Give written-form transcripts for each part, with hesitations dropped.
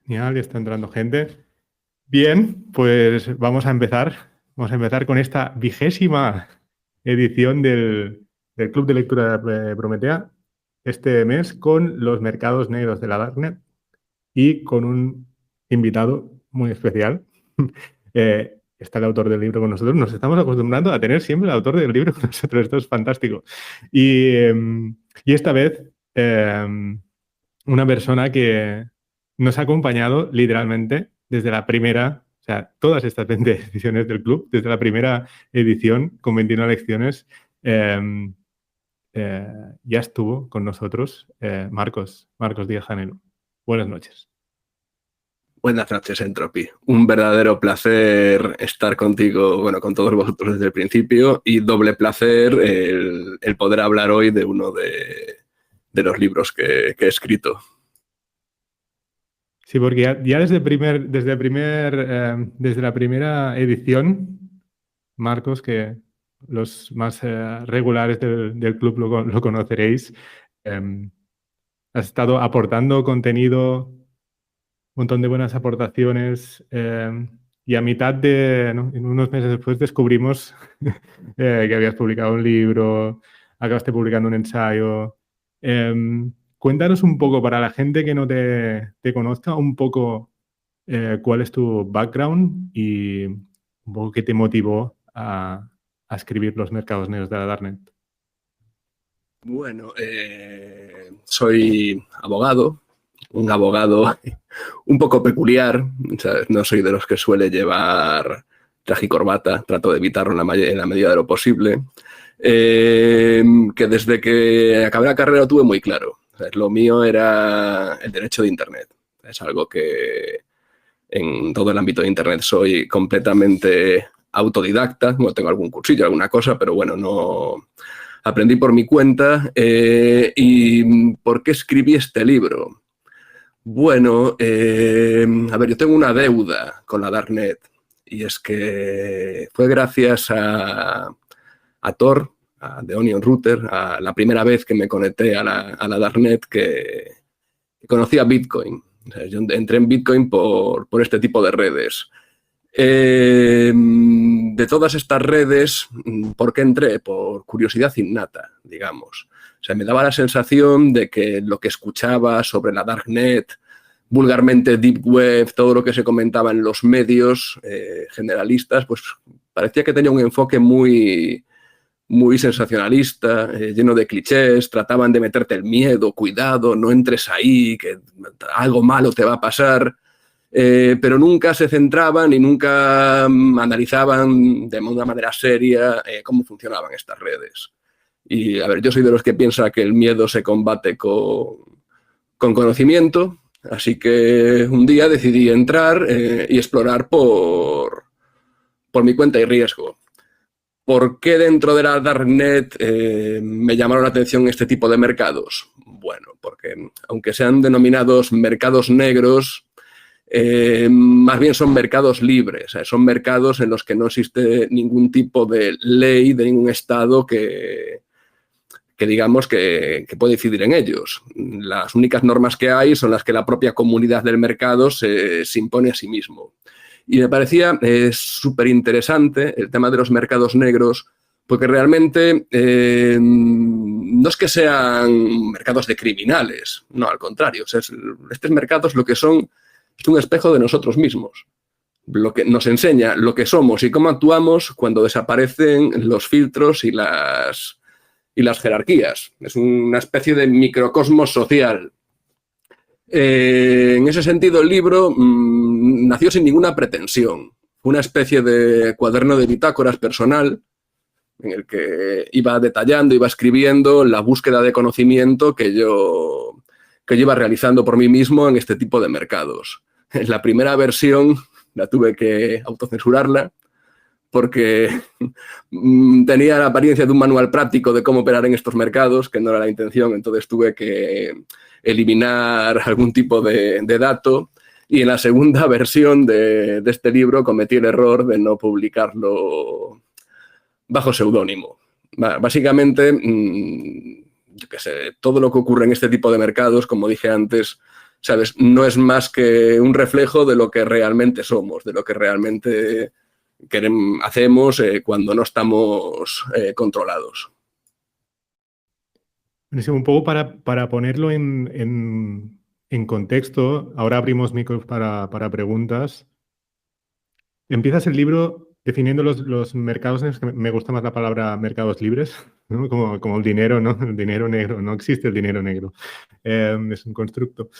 Genial, ya está entrando gente. Bien, pues vamos a empezar. Vamos a empezar con esta 20ª edición del Club de Lectura de Prometea, este mes con los mercados negros de la Darknet y con un invitado muy especial. Está el autor del libro con nosotros. Nos estamos acostumbrando a tener siempre el autor del libro con nosotros. Esto es fantástico. Y esta vez, una persona que nos ha acompañado literalmente desde la primera, o sea, todas estas 20 ediciones del club, desde la primera edición con 21 lecciones, eh, eh, ya estuvo con nosotros Marcos Díaz Janelo. Buenas noches. Buenas noches, Entropy. Un verdadero placer estar contigo, bueno, con todos vosotros desde el principio, y doble placer el poder hablar hoy de uno de los libros que he escrito. Sí, porque ya desde la primera edición, Marcos, que los más regulares del club lo conoceréis, has estado aportando contenido, un montón de buenas aportaciones, y a mitad ¿no? En unos meses después descubrimos que habías publicado un libro, acabaste publicando un ensayo. Cuéntanos un poco, para la gente que no te conozca, un poco cuál es tu background y un poco qué te motivó a escribir Los mercados negros de la Darknet. Bueno, soy abogado, un abogado un poco peculiar, ¿sabes? No soy de los que suele llevar traje y corbata, trato de evitarlo en la medida de lo posible. Que desde que acabé la carrera lo tuve muy claro. ¿Sabes? Lo mío era el derecho de Internet. Es algo que en todo el ámbito de Internet soy completamente autodidacta. Bueno, tengo algún cursillo, alguna cosa, pero bueno, no aprendí por mi cuenta. ¿Y por qué escribí este libro? Bueno, a ver, yo tengo una deuda con la Darknet, y es que fue gracias a Tor, a The Onion Router, a la primera vez que me conecté a la Darknet, que conocí a Bitcoin. O sea, yo entré en Bitcoin por este tipo de redes. De todas estas redes, ¿por qué entré? Por curiosidad innata, digamos. O sea, me daba la sensación de que lo que escuchaba sobre la Darknet, vulgarmente Deep Web, todo lo que se comentaba en los medios generalistas, pues parecía que tenía un enfoque muy sensacionalista, lleno de clichés. Trataban de meterte el miedo: cuidado, no entres ahí, que algo malo te va a pasar. Pero nunca se centraban y nunca analizaban de una manera seria cómo funcionaban estas redes. Y, a ver, yo soy de los que piensa que el miedo se combate con conocimiento, así que un día decidí entrar y explorar por mi cuenta y riesgo. ¿Por qué dentro de la Darknet me llamaron la atención este tipo de mercados? Bueno, porque aunque sean denominados mercados negros, más bien son mercados libres, son mercados en los que no existe ningún tipo de ley de ningún estado que digamos que puede incidir en ellos. Las únicas normas que hay son las que la propia comunidad del mercado se impone a sí mismo. Y me parecía súper interesante el tema de los mercados negros, porque realmente no es que sean mercados de criminales, no, al contrario. O sea, estos mercados lo que son es un espejo de nosotros mismos. Lo que nos enseña lo que somos y cómo actuamos cuando desaparecen los filtros y las jerarquías. Es una especie de microcosmos social. En ese sentido, el libro nació sin ninguna pretensión. Fue una especie de cuaderno de bitácoras personal en el que iba detallando, iba escribiendo la búsqueda de conocimiento que yo iba realizando por mí mismo en este tipo de mercados. En la primera versión la tuve que autocensurarla porque tenía la apariencia de un manual práctico de cómo operar en estos mercados, que no era la intención. Entonces tuve que eliminar algún tipo de dato, y en la segunda versión de este libro cometí el error de no publicarlo bajo seudónimo. Básicamente, yo qué sé, todo lo que ocurre en este tipo de mercados, como dije antes, ¿sabes? No es más que un reflejo de lo que realmente somos, de lo que realmente hacemos cuando no estamos controlados. Un poco para ponerlo en contexto, ahora abrimos micros para preguntas. Empiezas el libro definiendo los mercados, en los que me gusta más la palabra mercados libres, ¿no? Como el dinero, ¿no? El dinero negro, no existe el dinero negro, es un constructo.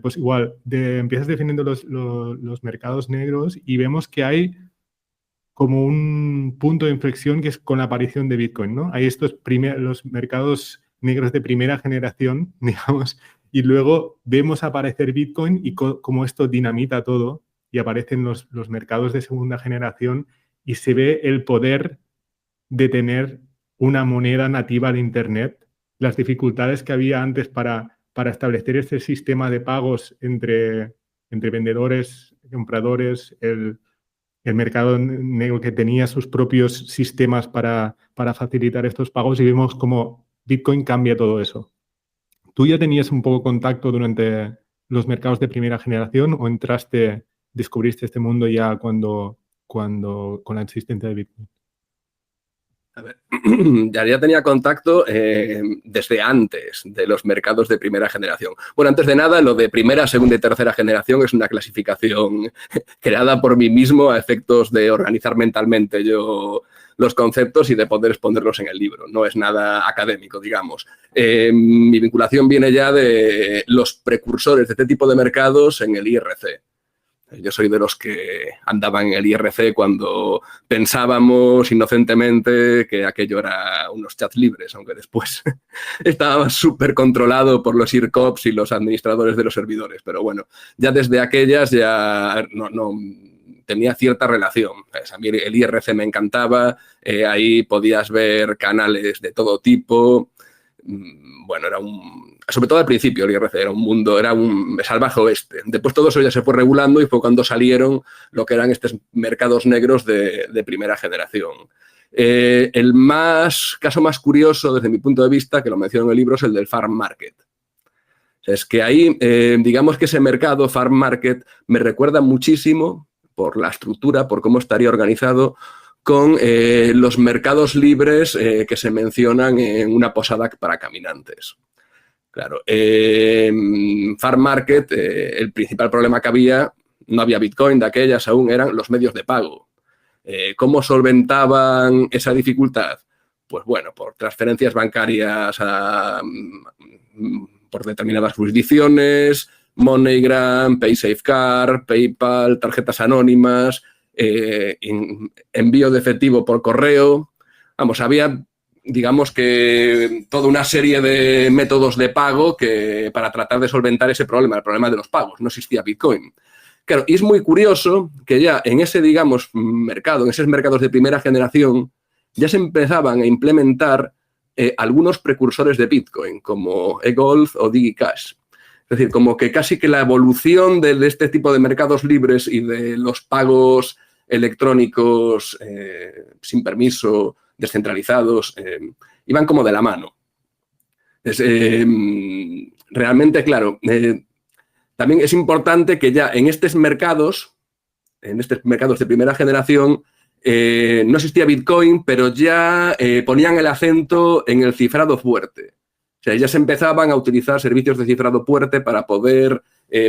Pues igual, empiezas definiendo los mercados negros y vemos que hay como un punto de inflexión que es con la aparición de Bitcoin, ¿no? Hay los mercados negros de primera generación, digamos, y luego vemos aparecer Bitcoin y como esto dinamita todo y aparecen los mercados de segunda generación y se ve el poder de tener una moneda nativa de Internet, las dificultades que había antes para establecer este sistema de pagos entre vendedores, compradores, el mercado negro que tenía sus propios sistemas para facilitar estos pagos y vemos cómo Bitcoin cambia todo eso. ¿Tú ya tenías un poco contacto durante los mercados de primera generación o descubriste este mundo ya con la existencia de Bitcoin? A ver, ya tenía contacto desde antes de los mercados de primera generación. Bueno, antes de nada, lo de primera, segunda y tercera generación es una clasificación creada por mí mismo a efectos de organizar mentalmente yo los conceptos y de poder exponerlos en el libro. No es nada académico, digamos. Mi vinculación viene ya de los precursores de este tipo de mercados en el IRC. Yo soy de los que andaban en el IRC cuando pensábamos inocentemente que aquello era unos chats libres, aunque después estaba súper controlado por los IRCops y los administradores de los servidores. Pero bueno, ya desde aquellas ya no tenía cierta relación. A mí el IRC me encantaba, ahí podías ver canales de todo tipo. Bueno, sobre todo al principio el IRC era un mundo, era un salvaje oeste. Después todo eso ya se fue regulando y fue cuando salieron lo que eran estos mercados negros de primera generación. El caso más curioso desde mi punto de vista, que lo menciono en el libro, es el del farm market. Es que ahí, digamos que ese mercado farm market me recuerda muchísimo por la estructura, por cómo estaría organizado, con los mercados libres que se mencionan en una posada para caminantes. Claro, farm market, el principal problema que había, no había Bitcoin de aquellas aún, eran los medios de pago. ¿Cómo solventaban esa dificultad? Pues bueno, por transferencias bancarias por determinadas jurisdicciones, MoneyGram, PaySafeCard, PayPal, tarjetas anónimas, envío de efectivo por correo. Vamos, había, digamos que toda una serie de métodos de pago para tratar de solventar ese problema, el problema de los pagos. No existía Bitcoin. Claro, y es muy curioso que ya en ese, digamos, mercado, en esos mercados de primera generación, ya se empezaban a implementar algunos precursores de Bitcoin, como eGold o DigiCash. Es decir, como que casi que la evolución de este tipo de mercados libres y de los pagos electrónicos sin permiso, descentralizados, iban como de la mano. Realmente, claro, también es importante que ya en estos mercados de primera generación, no existía Bitcoin, pero ya ponían el acento en el cifrado fuerte. O sea, ya se empezaban a utilizar servicios de cifrado fuerte para poder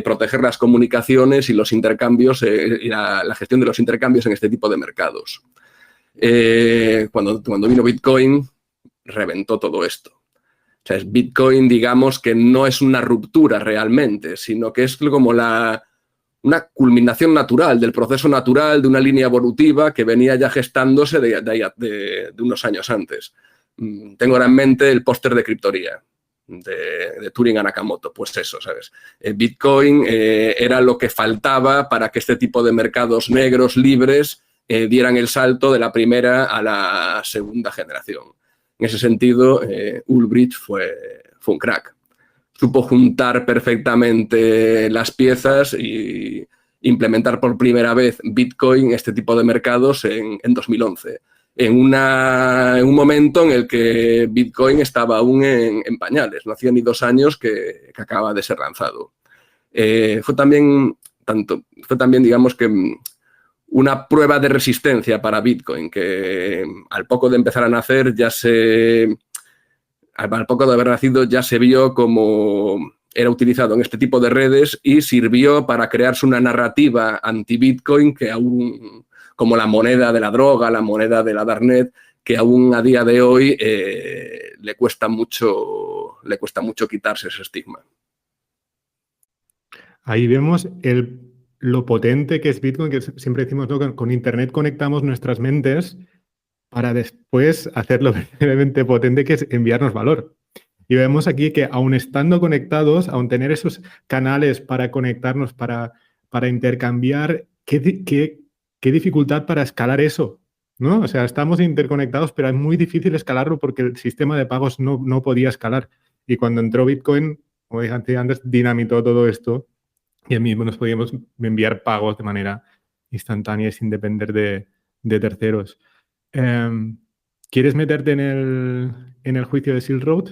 proteger las comunicaciones y los intercambios y la gestión de los intercambios en este tipo de mercados. Cuando vino Bitcoin, reventó todo esto. O sea, Bitcoin, digamos que no es una ruptura realmente, sino que es como una culminación natural, del proceso natural de una línea evolutiva que venía ya gestándose de unos años antes. Tengo ahora en mente el póster de criptoría de Turing a Nakamoto. Pues eso, ¿sabes? Bitcoin era lo que faltaba para que este tipo de mercados negros libres dieran el salto de la primera a la segunda generación. En ese sentido, Ulbricht fue un crack. Supo juntar perfectamente las piezas y implementar por primera vez Bitcoin en este tipo de mercados en 2011. En un momento en el que Bitcoin estaba aún en pañales. No hacía ni 2 años que acaba de ser lanzado. fue también, digamos que una prueba de resistencia para Bitcoin, que al poco de empezar a nacer al poco de haber nacido ya se vio como era utilizado en este tipo de redes y sirvió para crearse una narrativa anti-Bitcoin que aún, como la moneda de la droga, la moneda de la Darknet, que aún a día de hoy le cuesta mucho quitarse ese estigma. Ahí vemos lo potente que es Bitcoin, que siempre decimos, ¿no? Con Internet conectamos nuestras mentes para después hacerlo verdaderamente potente, que es enviarnos valor. Y vemos aquí que aun estando conectados, aun tener esos canales para conectarnos, para intercambiar, qué dificultad para escalar eso, ¿no? O sea, estamos interconectados, pero es muy difícil escalarlo porque el sistema de pagos no podía escalar. Y cuando entró Bitcoin, como dije antes, dinamitó todo esto y mismo nos podíamos enviar pagos de manera instantánea y sin depender de terceros. ¿Quieres meterte en el juicio de Silk Road?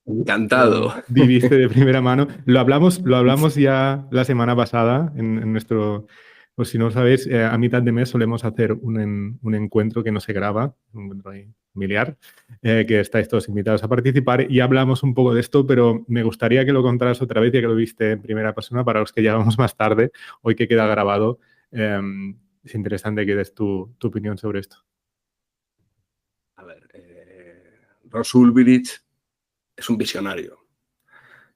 Encantado. Viviste de primera mano. Lo hablamos ya la semana pasada en nuestro... Pues si no lo sabéis, a mitad de mes solemos hacer un encuentro que no se graba, un encuentro ahí familiar, que estáis todos invitados a participar y hablamos un poco de esto, pero me gustaría que lo contaras otra vez, ya que lo viste en primera persona, para los que llegamos más tarde, hoy que queda grabado. Es interesante que des tu opinión sobre esto. A ver, Ross Ulbricht es un visionario,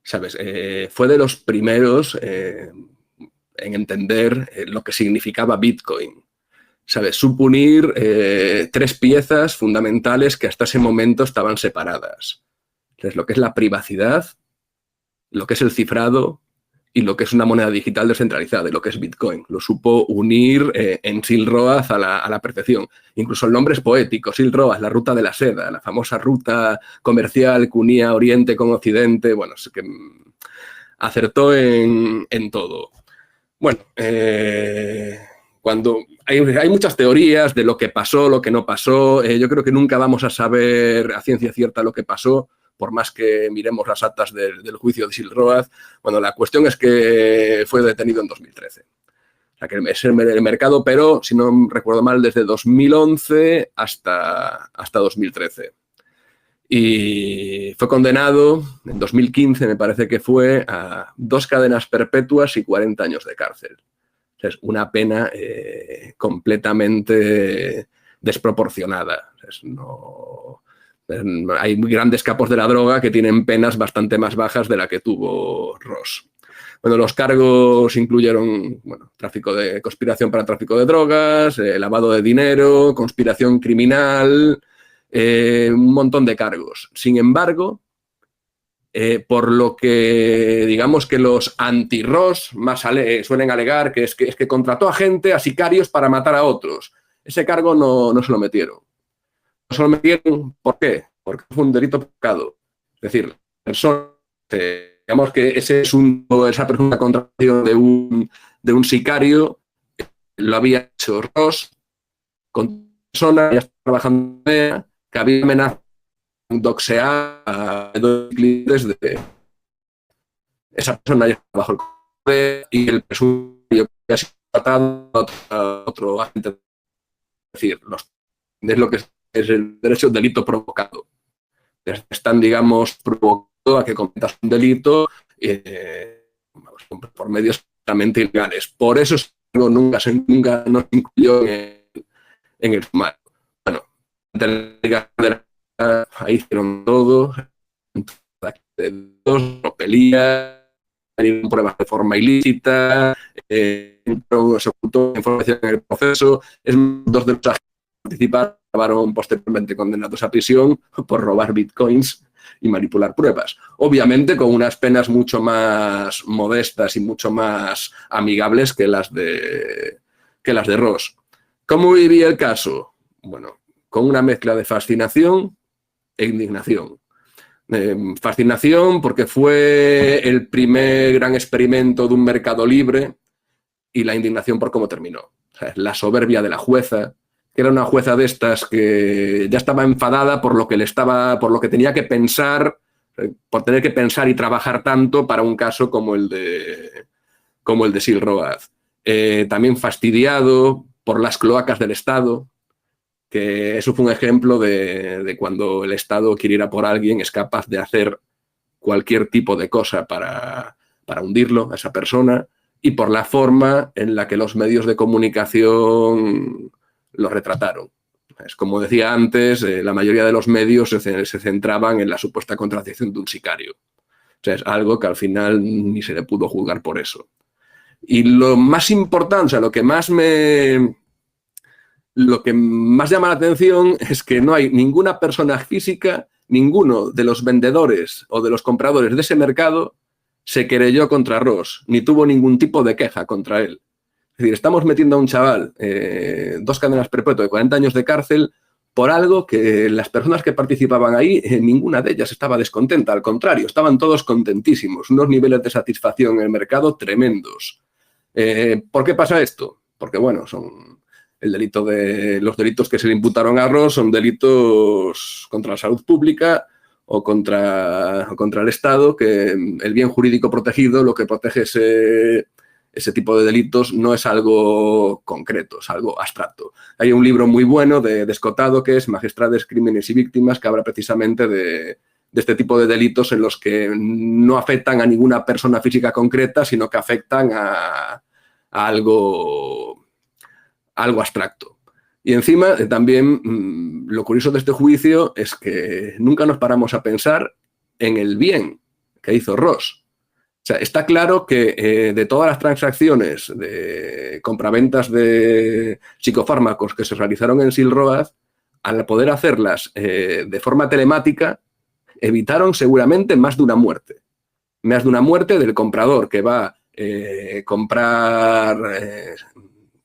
¿sabes? Fue de los primeros en entender lo que significaba Bitcoin, ¿sabes? Supo unir tres piezas fundamentales que hasta ese momento estaban separadas. Entonces, lo que es la privacidad, lo que es el cifrado y lo que es una moneda digital descentralizada, y lo que es Bitcoin. Lo supo unir en Silk Road a la perfección. Incluso el nombre es poético, Silk Road, la ruta de la seda, la famosa ruta comercial que unía Oriente con Occidente. Bueno, es que acertó en todo. Bueno, cuando hay muchas teorías de lo que pasó, lo que no pasó. Yo creo que nunca vamos a saber a ciencia cierta lo que pasó, por más que miremos las actas del juicio de Silk Road. Bueno, la cuestión es que fue detenido en 2013. O sea, que el mercado operó, si no recuerdo mal, desde 2011 hasta 2013. Y fue condenado en 2015, me parece que fue, a 2 cadenas perpetuas y 40 años de cárcel. Es una pena completamente desproporcionada. Hay grandes capos de la droga que tienen penas bastante más bajas de la que tuvo Ross. Bueno, los cargos incluyeron conspiración para tráfico de drogas, lavado de dinero, conspiración criminal, un montón de cargos. Sin embargo, por lo que digamos que los anti-Ross más suelen alegar que es que contrató a gente, a sicarios para matar a otros. Ese cargo no se lo metieron. No se lo metieron, ¿por qué? Porque fue un delito pecado. Es decir, digamos que esa presunta contratación de un sicario lo había hecho Ross con persona ya estaba trabajando en ella, que había amenazado doxear a 2 clientes de esa persona ya bajo el poder y el presunto que ha sido tratado a otro agente. Es decir, es lo que es el derecho al delito provocado. Están, digamos, provocando a que cometas un delito por medios totalmente ilegales. Por eso nunca nos incluyó en el sumario. Bueno, ahí hicieron todo, tropelía, pruebas de forma ilícita, se ocultó información en el proceso. 2 de los agentes que participaron acabaron posteriormente condenados a prisión por robar bitcoins y manipular pruebas. Obviamente con unas penas mucho más modestas y mucho más amigables que las de Ross. ¿Cómo vivía el caso? Bueno, con una mezcla de fascinación e indignación. Fascinación porque fue el primer gran experimento de un mercado libre, y la indignación por cómo terminó. O sea, la soberbia de la jueza, que era una jueza de estas que ya estaba enfadada por lo que tenía que pensar por tener que pensar y trabajar tanto para un caso como el de Sil Road. También fastidiado por las cloacas del Estado, que eso fue un ejemplo de cuando el Estado quiere ir a por alguien, es capaz de hacer cualquier tipo de cosa para hundirlo a esa persona, y por la forma en la que los medios de comunicación lo retrataron. Es como decía antes, la mayoría de los medios se centraban en la supuesta contradicción de un sicario. O sea, es algo que al final ni se le pudo juzgar por eso. Y lo más importante, o sea, lo que más llama la atención es que no hay ninguna persona física, ninguno de los vendedores o de los compradores de ese mercado se querelló contra Ross, ni tuvo ningún tipo de queja contra él. Es decir, estamos metiendo a un chaval 2 cadenas perpetuas de 40 años de cárcel por algo que las personas que participaban ahí, ninguna de ellas estaba descontenta, al contrario, estaban todos contentísimos, unos niveles de satisfacción en el mercado tremendos. ¿Por qué pasa esto? Porque, bueno, los delitos que se le imputaron a Ross son delitos contra la salud pública o contra el Estado, que el bien jurídico protegido, lo que protege ese tipo de delitos no es algo concreto, es algo abstracto. Hay un libro muy bueno de Escotado que es Magistrades, Crímenes y Víctimas, que habla precisamente de este tipo de delitos en los que no afectan a ninguna persona física concreta, sino que afectan a algo abstracto. Y encima, también, lo curioso de este juicio es que nunca nos paramos a pensar en el bien que hizo Ross. O sea, está claro que de todas las transacciones de compraventas de psicofármacos que se realizaron en Sil Road, al poder hacerlas de forma telemática, evitaron seguramente más de una muerte. Más de una muerte del comprador que va a comprar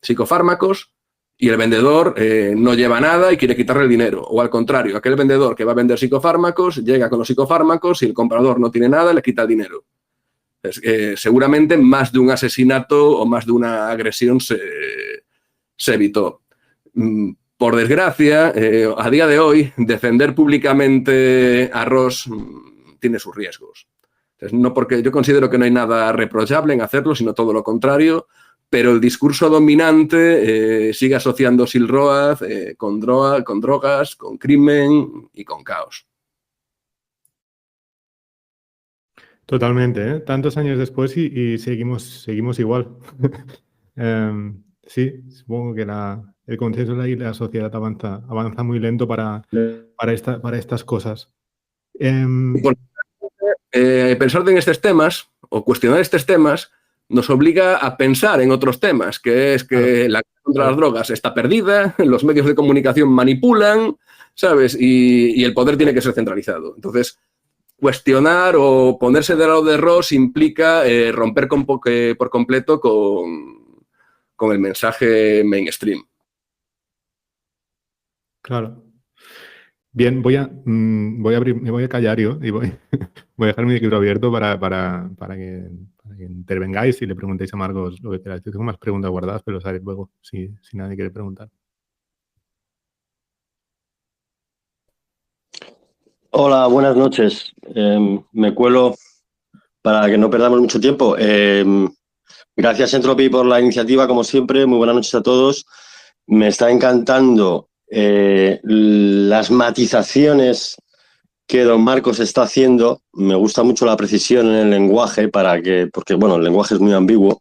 psicofármacos y el vendedor no lleva nada y quiere quitarle el dinero. O al contrario, aquel vendedor que va a vender psicofármacos llega con los psicofármacos y el comprador no tiene nada y le quita el dinero. Seguramente más de un asesinato o más de una agresión se evitó. Por desgracia, a día de hoy, defender públicamente a Ross tiene sus riesgos. Entonces, no porque yo considero que no hay nada reprochable en hacerlo, sino todo lo contrario, pero el discurso dominante sigue asociando Sil Road con drogas, con crimen y con caos. Totalmente, ¿eh? Tantos años después y seguimos igual. Sí, supongo que el consenso y la sociedad avanza muy lento para estas cosas. Pensar en estos temas o cuestionar estos temas nos obliga a pensar en otros temas, que es que la guerra contra las drogas está perdida, los medios de comunicación manipulan, ¿sabes? Y el poder tiene que ser centralizado. Entonces, cuestionar o ponerse del lado de Ross implica romper por completo con el mensaje mainstream. Claro. Bien, me voy a callar yo y voy a dejar mi micro abierto para que intervengáis y le preguntéis a Marcos lo que queráis. Yo tengo más preguntas guardadas, pero os haré luego si nadie quiere preguntar. Hola, buenas noches. Me cuelo para que no perdamos mucho tiempo. Gracias, Entropy, por la iniciativa, como siempre. Muy buenas noches a todos. Me está encantando las matizaciones que don Marcos está haciendo. Me gusta mucho la precisión en el lenguaje, porque bueno, el lenguaje es muy ambiguo.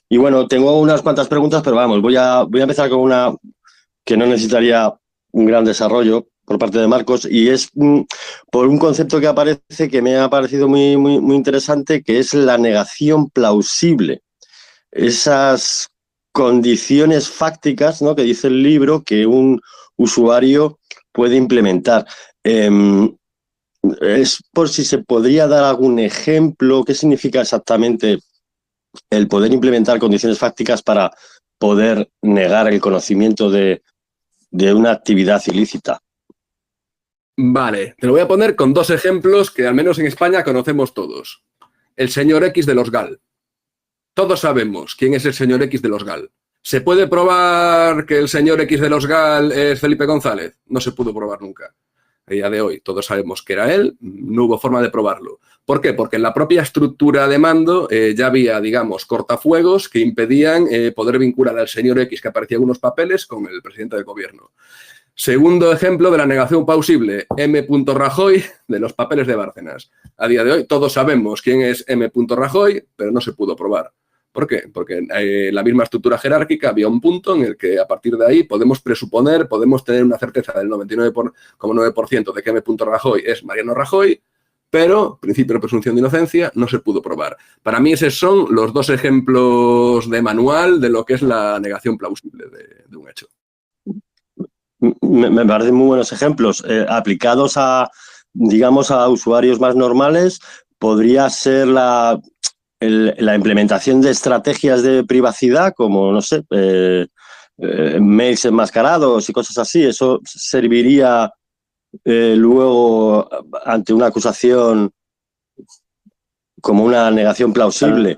Y bueno, tengo unas cuantas preguntas, pero vamos, voy a empezar con una que no necesitaría un gran desarrollo por parte de Marcos, y es por un concepto que aparece que me ha parecido muy, muy, muy interesante, que es la negación plausible. Esas condiciones fácticas, ¿no?, que dice el libro que un usuario puede implementar. Es por si se podría dar algún ejemplo, ¿qué significa exactamente el poder implementar condiciones fácticas para poder negar el conocimiento de una actividad ilícita? Vale, te lo voy a poner con 2 ejemplos que al menos en España conocemos todos. El señor X de los GAL. Todos sabemos quién es el señor X de los GAL. ¿Se puede probar que el señor X de los GAL es Felipe González? No se pudo probar nunca. A día de hoy todos sabemos que era él, no hubo forma de probarlo. ¿Por qué? Porque en la propia estructura de mando ya había, digamos, cortafuegos que impedían poder vincular al señor X que aparecía en unos papeles con el presidente del gobierno. Segundo ejemplo de la negación plausible, M. Rajoy de los papeles de Bárcenas. A día de hoy todos sabemos quién es M. Rajoy, pero no se pudo probar. ¿Por qué? Porque en la misma estructura jerárquica había un punto en el que a partir de ahí podemos presuponer, podemos tener una certeza del 99,9% de que M. Rajoy es Mariano Rajoy, pero principio de presunción de inocencia no se pudo probar. Para mí esos son los dos ejemplos de manual de lo que es la negación plausible de un hecho. Me parecen muy buenos ejemplos. Aplicados a, digamos, a usuarios más normales, podría ser la implementación de estrategias de privacidad, como, no sé, mails enmascarados y cosas así. Eso serviría luego ante una acusación como una negación plausible.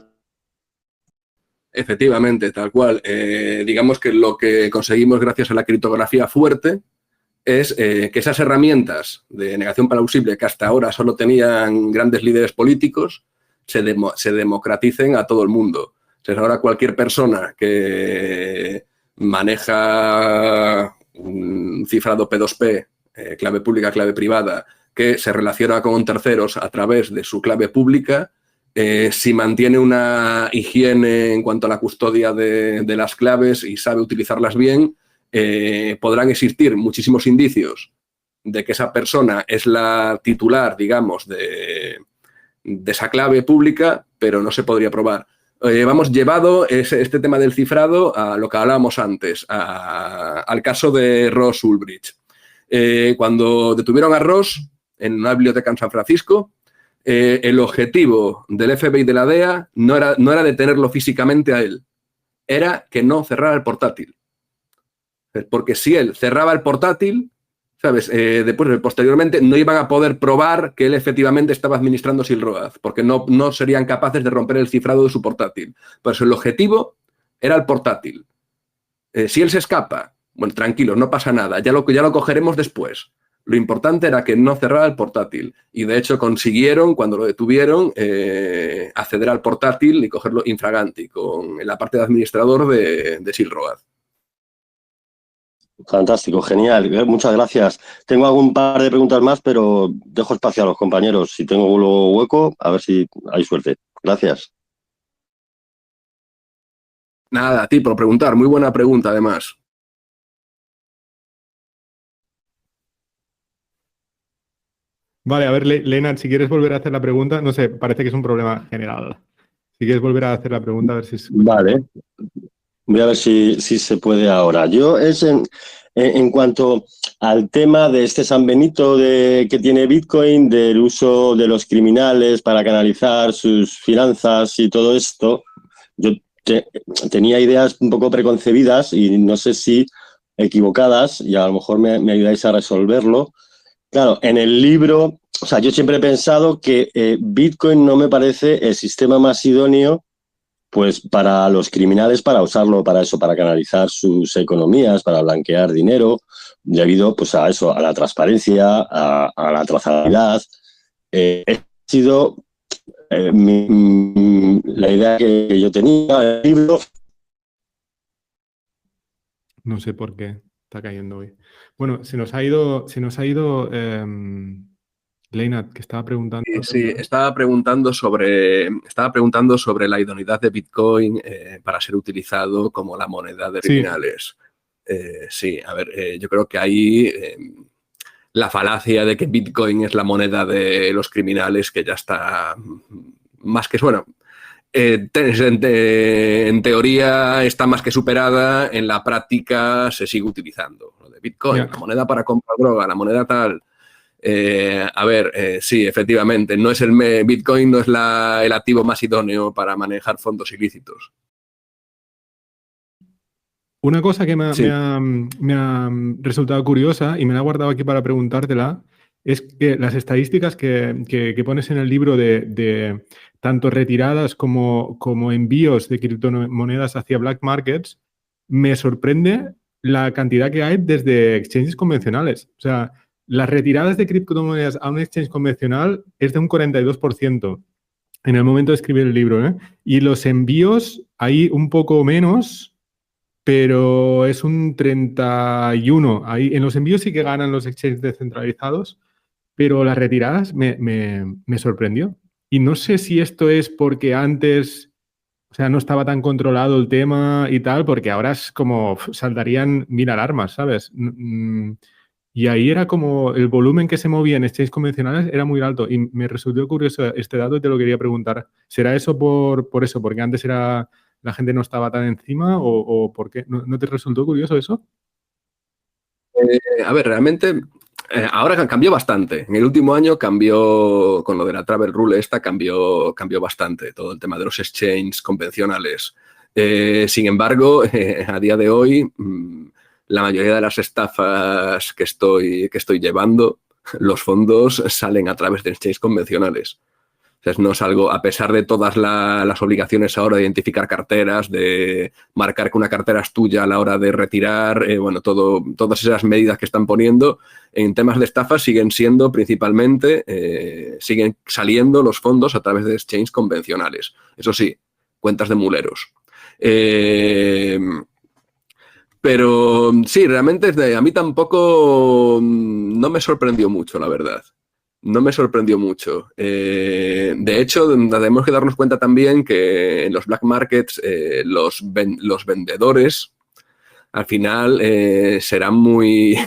Efectivamente, tal cual. Digamos que lo que conseguimos gracias a la criptografía fuerte es que esas herramientas de negación plausible que hasta ahora solo tenían grandes líderes políticos se democraticen a todo el mundo. Entonces, ahora cualquier persona que maneja un cifrado P2P, clave pública, clave privada, que se relaciona con terceros a través de su clave pública, si mantiene una higiene en cuanto a la custodia de las claves y sabe utilizarlas bien, podrán existir muchísimos indicios de que esa persona es la titular, digamos, de esa clave pública, pero no se podría probar. Hemos llevado este tema del cifrado a lo que hablábamos antes, al caso de Ross Ulbricht. Cuando detuvieron a Ross en una biblioteca en San Francisco, el objetivo del FBI y de la DEA no era detenerlo físicamente a él, era que no cerrara el portátil. Porque si él cerraba el portátil, ¿sabes? Posteriormente no iban a poder probar que él efectivamente estaba administrando Silk Road, porque no serían capaces de romper el cifrado de su portátil. Por eso el objetivo era el portátil. Si él se escapa, bueno, tranquilos, no pasa nada, ya lo cogeremos después. Lo importante era que no cerrara el portátil. Y de hecho consiguieron, cuando lo detuvieron, acceder al portátil y cogerlo infraganti, en la parte de administrador de Silk Road. Fantástico, genial. Muchas gracias. Tengo algún par de preguntas más, pero dejo espacio a los compañeros. Si tengo luego hueco, a ver si hay suerte. Gracias. Nada, a ti por preguntar. Muy buena pregunta, además. Vale, a ver, Leinart, si quieres volver a hacer la pregunta, no sé, parece que es un problema general. Si quieres volver a hacer la pregunta, a ver si es... Vale. Voy a ver si se puede ahora. Yo en cuanto al tema de este San Benito que tiene Bitcoin, del uso de los criminales para canalizar sus finanzas y todo esto, yo tenía ideas un poco preconcebidas y no sé si equivocadas, y a lo mejor me ayudáis a resolverlo. Claro, en el libro, o sea, yo siempre he pensado que Bitcoin no me parece el sistema más idóneo pues para los criminales, para usarlo para eso, para canalizar sus economías, para blanquear dinero, debido pues a eso, a la transparencia, a la trazabilidad. Ha sido la idea que yo tenía en el libro. No sé por qué está cayendo hoy. Bueno, se nos ha ido Leinart, que estaba preguntando. Sí, estaba preguntando sobre la idoneidad de Bitcoin para ser utilizado como la moneda de criminales. Sí, a ver, yo creo que ahí la falacia de que Bitcoin es la moneda de los criminales, que ya está más que... Bueno, en teoría está más que superada, en la práctica se sigue utilizando. Lo de Bitcoin, la moneda para comprar droga, la moneda tal... sí, efectivamente, Bitcoin no es el activo más idóneo para manejar fondos ilícitos. Una cosa que me ha resultado curiosa y me la he guardado aquí para preguntártela es que las estadísticas que pones en el libro de tanto retiradas como envíos de criptomonedas hacia black markets, me sorprende la cantidad que hay desde exchanges convencionales. O sea, las retiradas de criptomonedas a un exchange convencional es de un 42% en el momento de escribir el libro, ¿eh? Y los envíos hay un poco menos, pero es un 31%. Ahí, en los envíos sí que ganan los exchanges descentralizados, pero las retiradas me sorprendió. Y no sé si esto es porque antes, o sea, no estaba tan controlado el tema y tal, porque ahora es como saltarían 1000 alarmas, ¿sabes? Y ahí era como el volumen que se movía en exchanges convencionales era muy alto. Y me resultó curioso este dato y te lo quería preguntar. ¿Será eso por eso? ¿Porque antes la gente no estaba tan encima? ¿O por qué? ¿No te resultó curioso eso? A ver, realmente ahora cambió bastante. En el último año cambió, con lo de la Travel Rule cambió bastante todo el tema de los exchanges convencionales. Sin embargo, a día de hoy, la mayoría de las estafas que estoy llevando, los fondos salen a través de exchanges convencionales. Entonces, no es algo, a pesar de todas las obligaciones ahora de identificar carteras, de marcar que una cartera es tuya a la hora de retirar, todas esas medidas que están poniendo, en temas de estafa siguen siendo principalmente, siguen saliendo los fondos a través de exchanges convencionales. Eso sí, cuentas de muleros. Pero sí, realmente a mí tampoco no me sorprendió mucho, la verdad. No me sorprendió mucho. De hecho, tenemos que darnos cuenta también que en los black markets los vendedores al final serán muy,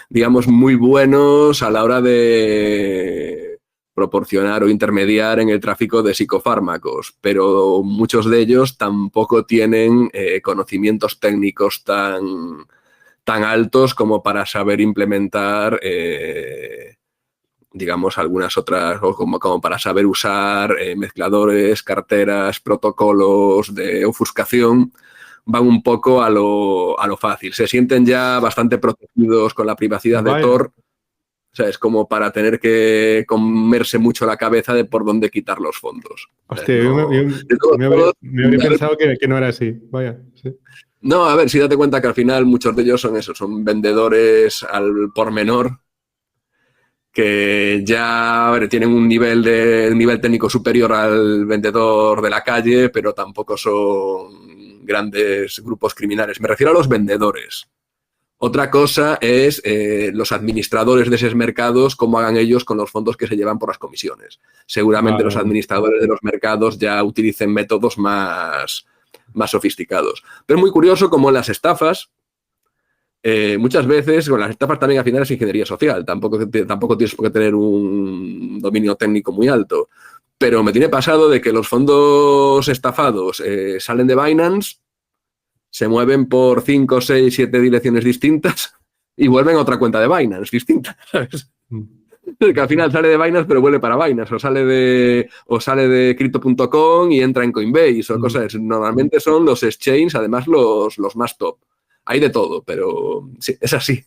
digamos, muy buenos a la hora de proporcionar o intermediar en el tráfico de psicofármacos, pero muchos de ellos tampoco tienen conocimientos técnicos tan altos como para saber implementar digamos, algunas otras, o como para saber usar mezcladores, carteras, protocolos de ofuscación, van un poco a lo fácil. Se sienten ya bastante protegidos con la privacidad de Tor. O sea, es como para tener que comerse mucho la cabeza de por dónde quitar los fondos. Hostia, me habría pensado que no era así. Vaya, sí. No, a ver, si date cuenta que al final muchos de ellos son eso, son vendedores al por menor, que ya tienen un nivel técnico superior al vendedor de la calle, pero tampoco son grandes grupos criminales. Me refiero a los vendedores. Otra cosa es los administradores de esos mercados, cómo hagan ellos con los fondos que se llevan por las comisiones. Seguramente los administradores de los mercados ya utilicen métodos más sofisticados. Pero es muy curioso cómo en las estafas, muchas veces, con las estafas también al final es ingeniería social, tampoco tienes por qué tener un dominio técnico muy alto, pero me tiene pasado de que los fondos estafados salen de Binance, se mueven por 5, 6, 7 direcciones distintas y vuelven a otra cuenta de Binance distinta, ¿sabes? Que al final sale de Binance pero vuelve para Binance, o sale de Crypto.com y entra en Coinbase o cosas. Normalmente son los exchanges, además los más top. Hay de todo, pero sí, es así.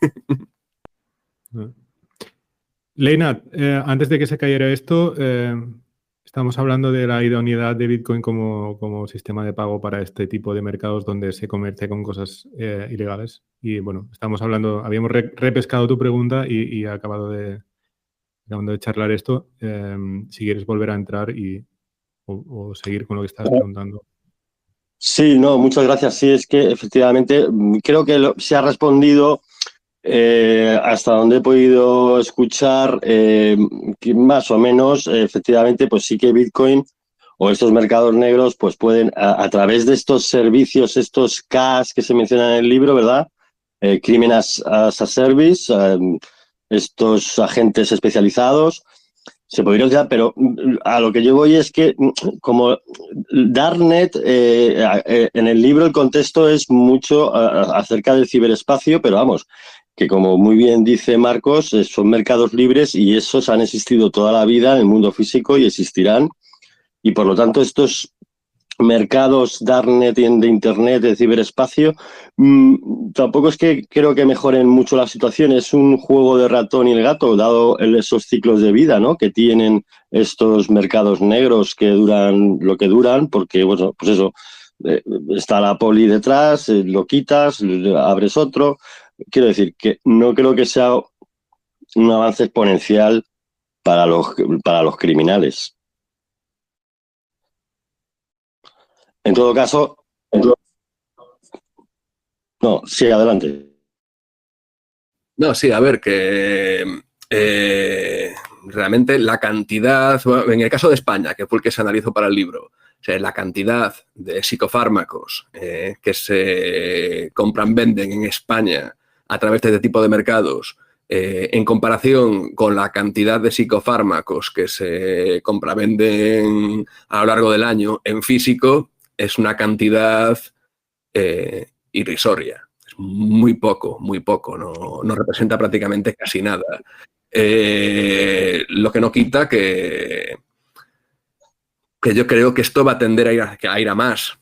Leinat, antes de que se cayera esto, estamos hablando de la idoneidad de Bitcoin como sistema de pago para este tipo de mercados donde se comercia con cosas ilegales. Y bueno, habíamos repescado tu pregunta y acabando de charlar esto. Si quieres volver a entrar o seguir con lo que estás preguntando. Sí, no, muchas gracias. Sí, es que efectivamente creo que se ha respondido hasta donde he podido escuchar, que más o menos, efectivamente, pues sí que Bitcoin o estos mercados negros pues pueden, a través de estos servicios, estos CAS que se mencionan en el libro, ¿verdad? Crimen as a Service, estos agentes especializados, se podría usar, pero a lo que yo voy es que como Darknet, en el libro el contexto es mucho acerca del ciberespacio, pero vamos, que como muy bien dice Marcos, son mercados libres y esos han existido toda la vida en el mundo físico y existirán. Y por lo tanto estos mercados Darknet de Internet, de ciberespacio, tampoco es que creo que mejoren mucho la situación. Es un juego de ratón y el gato, dado esos ciclos de vida, ¿no?, que tienen estos mercados negros que duran lo que duran, porque, bueno, pues eso, está la poli detrás, lo quitas, abres otro. Quiero decir que no creo que sea un avance exponencial para los criminales. En todo caso, no, sí, adelante. No, sí, a ver, que realmente la cantidad, bueno, en el caso de España, que fue el que se analizó para el libro, o sea, la cantidad de psicofármacos que se compran, venden en España a través de este tipo de mercados, en comparación con la cantidad de psicofármacos que se compra-venden a lo largo del año en físico, es una cantidad irrisoria. Muy poco, no representa prácticamente casi nada. Lo que no quita que yo creo que esto va a tender a ir a más.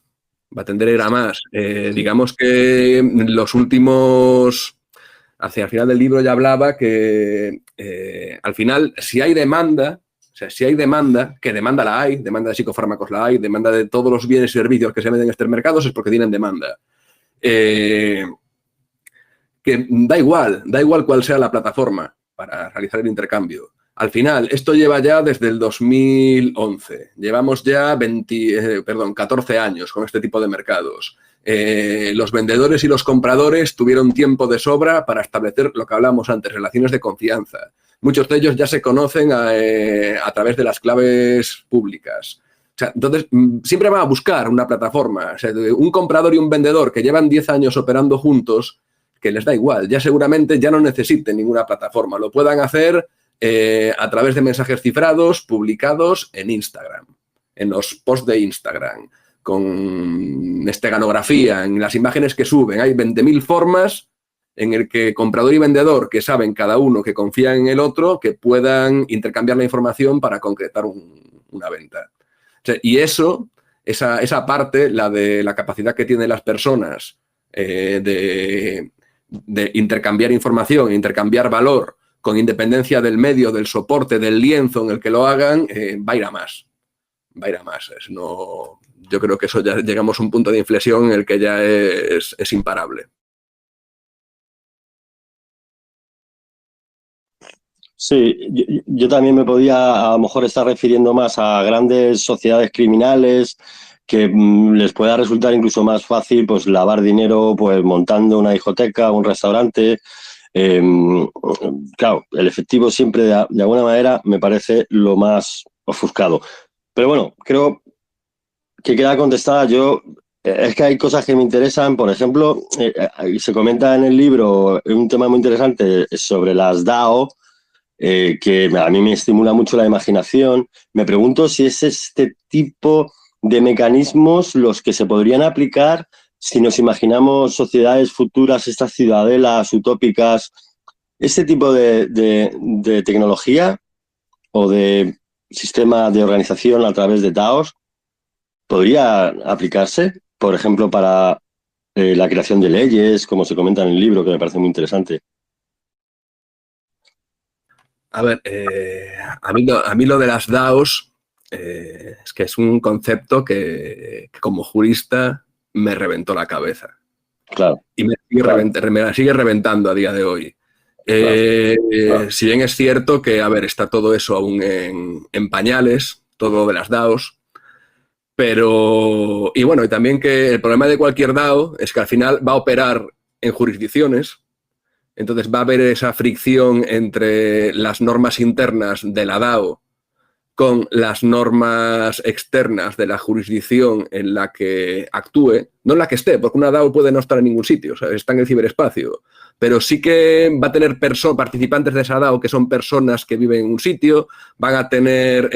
Va a tender a ir a más. Digamos que los últimos... Hacia el final del libro ya hablaba que al final, si hay demanda, o sea, si hay demanda, que demanda la hay, demanda de psicofármacos la hay, demanda de todos los bienes y servicios que se venden en estos mercados, es porque tienen demanda. Que da igual cuál sea la plataforma para realizar el intercambio. Al final, esto lleva ya desde el 2011. Llevamos ya 14 años con este tipo de mercados. Los vendedores y los compradores tuvieron tiempo de sobra para establecer lo que hablábamos antes, relaciones de confianza. Muchos de ellos ya se conocen a través de las claves públicas. O sea, entonces, siempre van a buscar una plataforma. O sea, un comprador y un vendedor que llevan 10 años operando juntos, que les da igual, ya seguramente ya no necesiten ninguna plataforma. Lo puedan hacer a través de mensajes cifrados publicados en Instagram, en los posts de Instagram, con esteganografía, en las imágenes que suben. Hay 20.000 formas en el que comprador y vendedor, que saben cada uno que confía en el otro, que puedan intercambiar la información para concretar una venta. O sea, y esa parte, la de la capacidad que tienen las personas de intercambiar información, intercambiar valor, con independencia del medio, del soporte, del lienzo en el que lo hagan, va a ir a más. Va a ir a más. Yo creo que eso ya llegamos a un punto de inflexión en el que ya es imparable. Sí, yo también me podía a lo mejor estar refiriendo más a grandes sociedades criminales que les pueda resultar incluso más fácil pues lavar dinero pues montando una discoteca, un restaurante. Claro, el efectivo siempre de alguna manera me parece lo más ofuscado. Pero bueno, creo que queda contestada. Es que hay cosas que me interesan. Por ejemplo, se comenta en el libro un tema muy interesante sobre las DAO, que a mí me estimula mucho la imaginación. Me pregunto si es este tipo de mecanismos los que se podrían aplicar si nos imaginamos sociedades futuras, estas ciudadelas utópicas, este tipo de tecnología o de sistema de organización a través de DAOs podría aplicarse, por ejemplo, para la creación de leyes, como se comenta en el libro, que me parece muy interesante. A ver, a mí lo de las DAOs es que es un concepto que como jurista me reventó la cabeza. Claro. Y me la sigue reventando a día de hoy. Claro. Si bien es cierto que, a ver, está todo eso aún en pañales, todo lo de las DAOs, pero, y bueno, y también que el problema de cualquier DAO es que al final va a operar en jurisdicciones, entonces va a haber esa fricción entre las normas internas de la DAO con las normas externas de la jurisdicción en la que actúe, no en la que esté, porque una DAO puede no estar en ningún sitio, o sea, está en el ciberespacio, pero sí que va a tener participantes de esa DAO que son personas que viven en un sitio, van a tener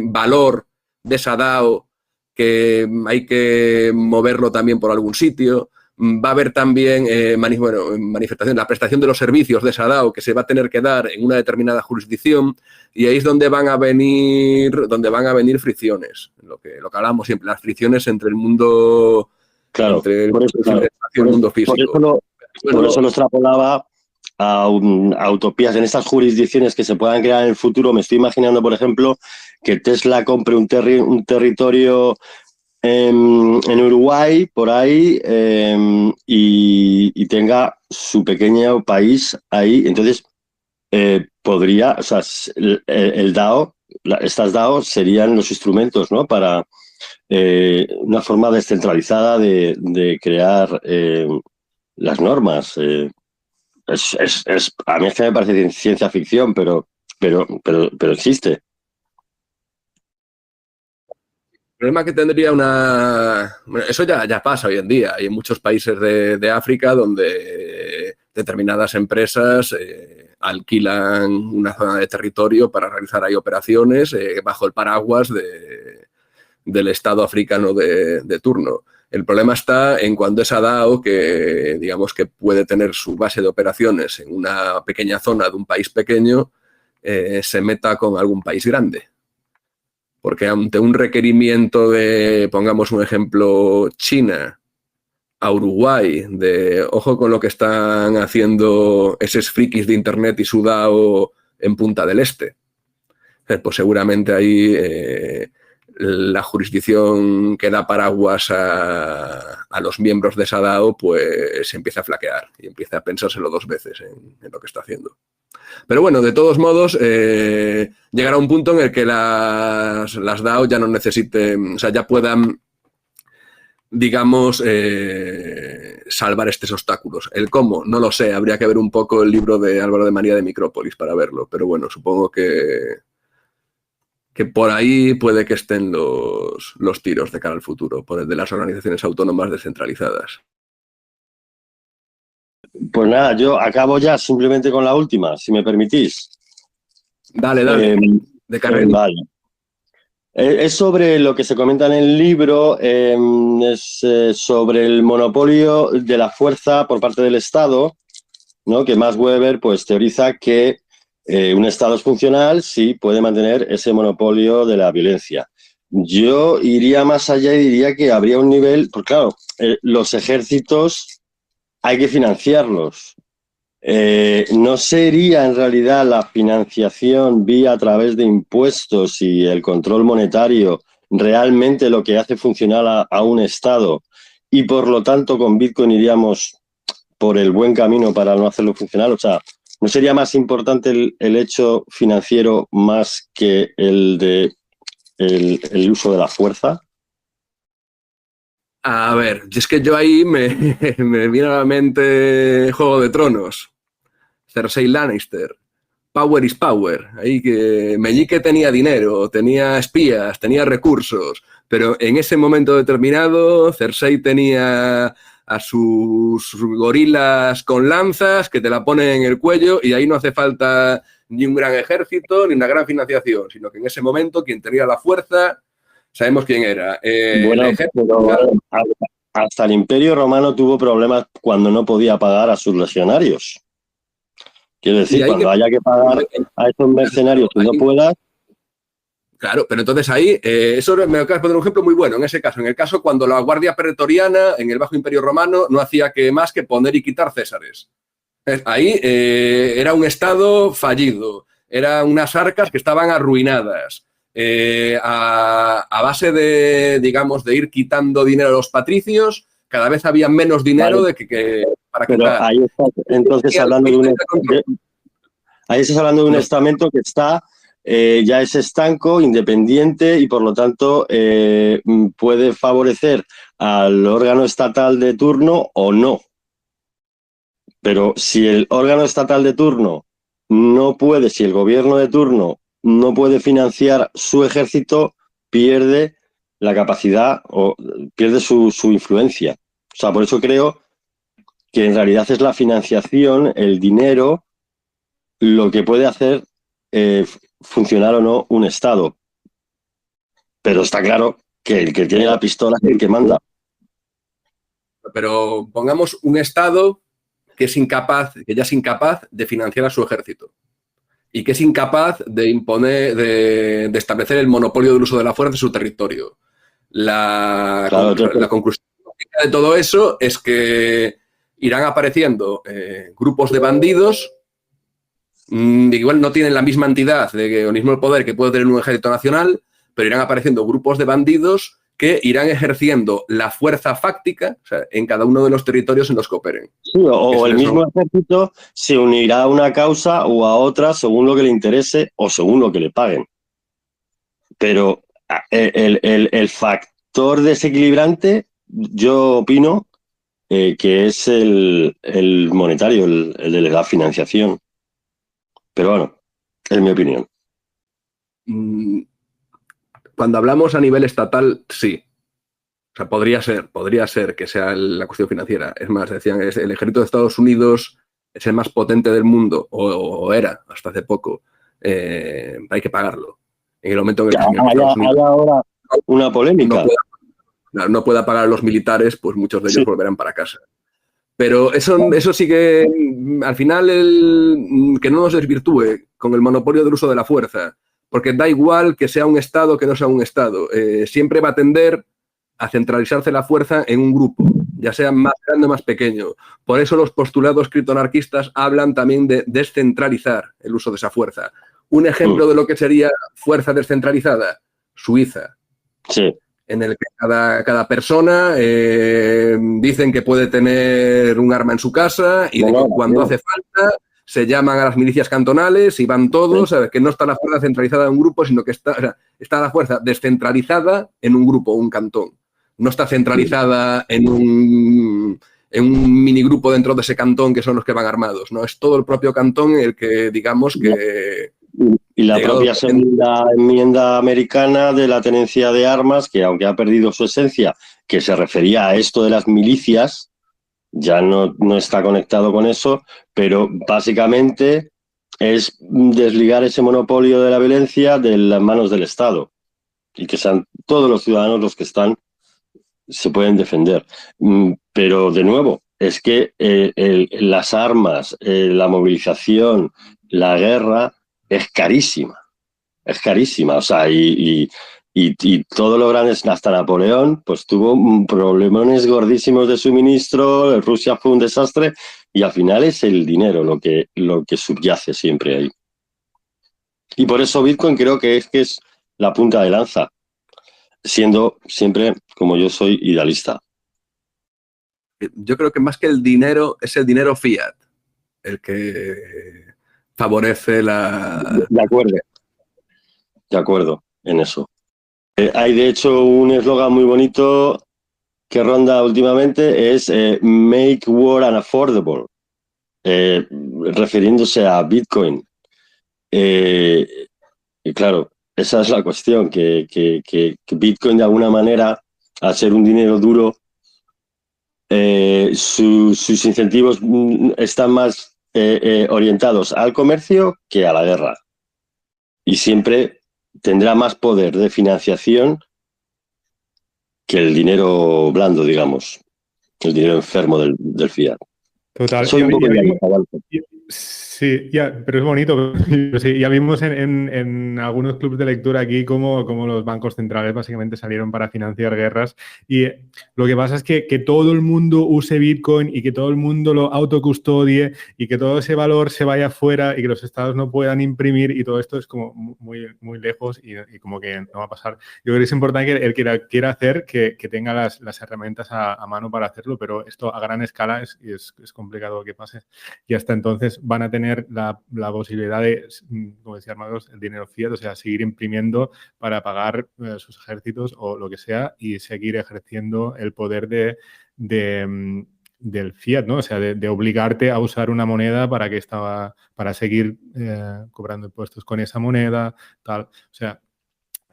valor de esa DAO que hay que moverlo también por algún sitio. Va a haber también manifestación, la prestación de los servicios de esa DAO que se va a tener que dar en una determinada jurisdicción, y ahí es donde van a venir fricciones, lo que hablamos siempre, las fricciones entre el mundo, claro, entre el mundo físico. Por eso lo extrapolaba a utopías en estas jurisdicciones que se puedan crear en el futuro. Me estoy imaginando, por ejemplo, que Tesla compre un territorio en Uruguay, por ahí, y tenga su pequeño país ahí. Entonces, podría, o sea, el DAO, estas DAO serían los instrumentos, ¿no? Para una forma descentralizada de crear las normas. A mí es que me parece ciencia ficción, pero existe. El problema que tendría bueno, eso ya pasa hoy en día. Hay en muchos países de África donde determinadas empresas alquilan una zona de territorio para realizar ahí operaciones bajo el paraguas del Estado africano de turno. El problema está en cuando esa DAO, que digamos que puede tener su base de operaciones en una pequeña zona de un país pequeño, se meta con algún país grande. Porque ante un requerimiento de, pongamos un ejemplo, China a Uruguay, de ojo con lo que están haciendo esos frikis de Internet y su DAO en Punta del Este, pues seguramente ahí la jurisdicción que da paraguas a los miembros de esa DAO pues empieza a flaquear y empieza a pensárselo 2 veces en lo que está haciendo. Pero bueno, de todos modos, llegará un punto en el que las DAO ya no necesiten, o sea, ya puedan, digamos, salvar estos obstáculos. El cómo, no lo sé, habría que ver un poco el libro de Álvaro de María de Micrópolis para verlo, pero bueno, supongo que por ahí puede que estén los tiros de cara al futuro, de las organizaciones autónomas descentralizadas. Pues nada, yo acabo ya simplemente con la última, si me permitís. Dale, de carrera. Vale. Es sobre lo que se comenta en el libro, es sobre el monopolio de la fuerza por parte del Estado, ¿no? Que Max Weber pues teoriza que un Estado es funcional si puede mantener ese monopolio de la violencia. Yo iría más allá y diría que habría un nivel, pues claro, los ejércitos hay que financiarlos. ¿No sería en realidad la financiación vía a través de impuestos y el control monetario realmente lo que hace funcionar a un Estado? Y por lo tanto con Bitcoin iríamos por el buen camino para no hacerlo funcionar. O sea, ¿no sería más importante el hecho financiero más que el uso de la fuerza? A ver, es que yo ahí me viene a la mente Juego de Tronos, Cersei Lannister, Power is Power, ahí que Meñique tenía dinero, tenía espías, tenía recursos, pero en ese momento determinado Cersei tenía a sus gorilas con lanzas que te la ponen en el cuello y ahí no hace falta ni un gran ejército ni una gran financiación, sino que en ese momento quien tenía la fuerza... Sabemos quién era. Bueno, pero hasta el Imperio Romano tuvo problemas cuando no podía pagar a sus legionarios. Quiero decir, cuando haya que pagar a esos mercenarios que no puedas... Claro, pero entonces ahí, eso me acabas de poner un ejemplo muy bueno. En ese caso, en el caso cuando la Guardia Pretoriana en el Bajo Imperio Romano no hacía más que poner y quitar césares. Ahí era un estado fallido, eran unas arcas que estaban arruinadas. A base de, digamos, de ir quitando dinero a los patricios, cada vez había menos dinero para pero quitar. Ahí estás entonces hablando de un estamento que está ya es estanco, independiente y por lo tanto puede favorecer al órgano estatal de turno o no. Pero si el órgano estatal de turno no puede, si el gobierno de turno no puede financiar su ejército, pierde la capacidad o pierde su influencia. O sea, por eso creo que en realidad es la financiación, el dinero, lo que puede hacer funcionar o no un Estado. Pero está claro que el que tiene la pistola es el que manda. Pero pongamos un Estado que ya es incapaz de financiar a su ejército. Y que es incapaz de imponer, de establecer el monopolio del uso de la fuerza en su territorio. La conclusión de todo eso es que irán apareciendo grupos de bandidos, igual no tienen la misma entidad o el mismo poder que puede tener un ejército nacional, pero irán apareciendo grupos de bandidos que irán ejerciendo la fuerza fáctica, o sea, en cada uno de los territorios en los que operen. Sí, o el mismo ejército se unirá a una causa o a otra según lo que le interese o según lo que le paguen. Pero el factor desequilibrante, yo opino que es el monetario, el de la financiación. Pero bueno, es mi opinión. Cuando hablamos a nivel estatal, sí. O sea, podría ser que sea la cuestión financiera. Es más, decían, el ejército de Estados Unidos es el más potente del mundo, o era hasta hace poco. Hay que pagarlo. En el momento en el que Estados Unidos hay ahora una polémica. No pueda pagar a los militares, pues muchos de ellos volverán para casa. Pero eso sí que, al final, que no nos desvirtúe con el monopolio del uso de la fuerza, porque da igual que sea un Estado que no sea un Estado. Siempre va a tender a centralizarse la fuerza en un grupo, ya sea más grande o más pequeño. Por eso los postulados criptoanarquistas hablan también de descentralizar el uso de esa fuerza. Un ejemplo de lo que sería fuerza descentralizada, Suiza. Sí. En el que cada persona dicen que puede tener un arma en su casa y cuando hace falta se llaman a las milicias cantonales y van todos, que no está la fuerza centralizada en un grupo, sino que está la fuerza descentralizada en un grupo, un cantón. No está centralizada en un minigrupo dentro de ese cantón que son los que van armados, ¿no? Es todo el propio cantón el que, digamos, que... Y la propia segunda enmienda americana de la tenencia de armas, que aunque ha perdido su esencia, que se refería a esto de las milicias, ya no está conectado con eso, pero básicamente es desligar ese monopolio de la violencia de las manos del Estado y que sean todos los ciudadanos los que se pueden defender. Pero, de nuevo, es que las armas, la movilización, la guerra es carísima. Es carísima. O sea, y todos los grandes, hasta Napoleón, pues tuvo problemones gordísimos de suministro, Rusia fue un desastre, y al final es el dinero lo que subyace siempre ahí. Y por eso Bitcoin creo que es la punta de lanza, siendo siempre, como yo soy, idealista. Yo creo que más que el dinero, es el dinero fiat el que favorece la... De acuerdo en eso. Hay, de hecho, un eslogan muy bonito que ronda últimamente, es Make War Unaffordable, refiriéndose a Bitcoin. Y claro, esa es la cuestión, que Bitcoin, de alguna manera, al ser un dinero duro, sus incentivos están más orientados al comercio que a la guerra. Y siempre tendrá más poder de financiación que el dinero blando, digamos, el dinero enfermo del fiat. Total. Soy un poco Sí, pero es bonito. Sí, ya vimos en algunos clubes de lectura aquí cómo los bancos centrales básicamente salieron para financiar guerras, y lo que pasa es que todo el mundo use Bitcoin y que todo el mundo lo autocustodie y que todo ese valor se vaya afuera y que los estados no puedan imprimir, y todo esto es como muy, muy lejos y como que no va a pasar. Yo creo que es importante que el que quiera hacer que tenga las herramientas a mano para hacerlo, pero esto a gran escala es complicado que pase. Y hasta entonces van a tener la posibilidad de, como decía Marcos, el dinero fiat, o sea, seguir imprimiendo para pagar sus ejércitos o lo que sea, y seguir ejerciendo el poder del fiat, ¿no? O sea, de obligarte a usar una moneda para seguir cobrando impuestos con esa moneda, tal. O sea,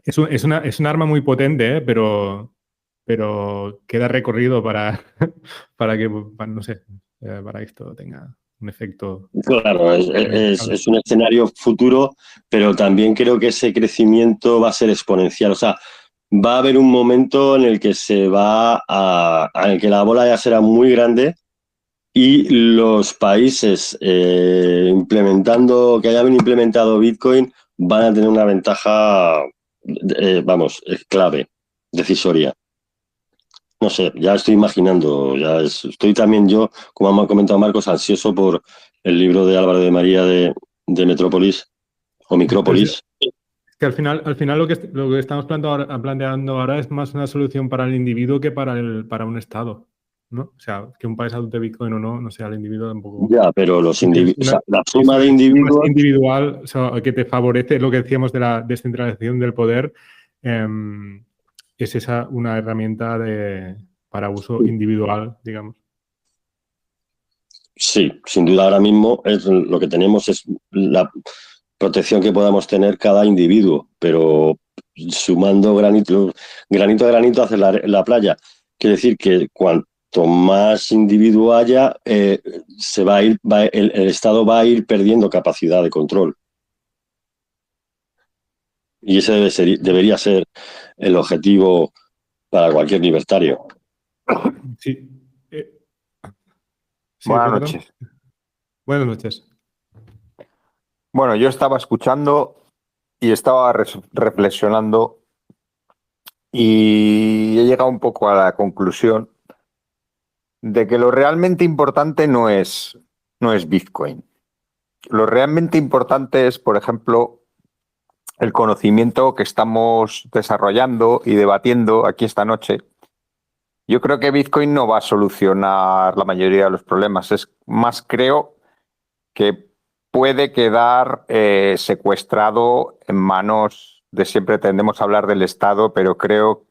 es un arma muy potente, pero queda recorrido para que, no sé, para que esto tenga un efecto. Claro, es un escenario futuro, pero también creo que ese crecimiento va a ser exponencial. O sea, va a haber un momento en el que en el que la bola ya será muy grande y los países que hayan implementado Bitcoin van a tener una ventaja, clave, decisoria. No sé, ya estoy imaginando, estoy también yo, como ha comentado Marcos, ansioso por el libro de Álvaro de María de Metrópolis o Micrópolis. Que al final lo que estamos planteando ahora es más una solución para el individuo que para un Estado, ¿no? O sea, que un país adopte Bitcoin o no, no sé, al individuo tampoco. Ya, pero los Es individuos, o sea, la es suma una de decisión más individuos, individual, o sea, que te favorece lo que decíamos de la descentralización del poder. Es esa una herramienta para uso individual, digamos. sí, sin duda ahora mismo lo que tenemos es la protección que podamos tener cada individuo, pero sumando granito a granito hace la playa. Quiere decir que cuanto más individuo haya, se va a ir, el Estado va a ir perdiendo capacidad de control. Y ese debería ser el objetivo para cualquier libertario. Sí. Sí, Buenas perdón. noches. Buenas noches. Bueno, yo estaba escuchando y estaba reflexionando y he llegado un poco a la conclusión de que lo realmente importante no es Bitcoin. Lo realmente importante es, por ejemplo, el conocimiento que estamos desarrollando y debatiendo aquí esta noche. Yo creo que Bitcoin no va a solucionar la mayoría de los problemas. Es más, creo que puede quedar secuestrado en manos de, siempre tendemos a hablar del Estado, pero creo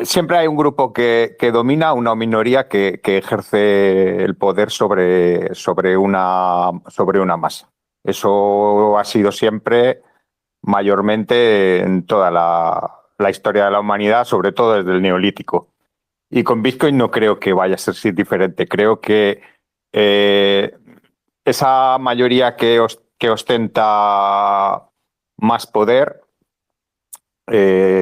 siempre hay un grupo que domina, una minoría que ejerce el poder sobre una masa. Eso ha sido siempre mayormente en toda la historia de la humanidad, sobre todo desde el Neolítico. Y con Bitcoin no creo que vaya a ser diferente. Creo que esa mayoría que ostenta más poder,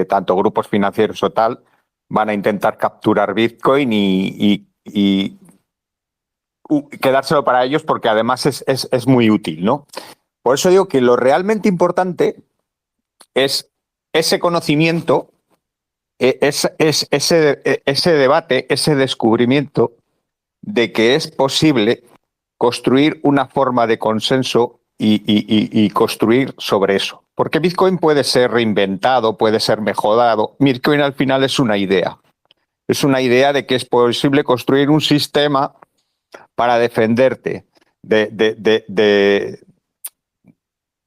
tanto grupos financieros o tal, van a intentar capturar Bitcoin y quedárselo para ellos porque además es muy útil, ¿no? Por eso digo que lo realmente importante es ese conocimiento, ese debate, ese descubrimiento de que es posible construir una forma de consenso y construir sobre eso. Porque Bitcoin puede ser reinventado, puede ser mejorado. Bitcoin al final es una idea. Es una idea de que es posible construir un sistema para defenderte de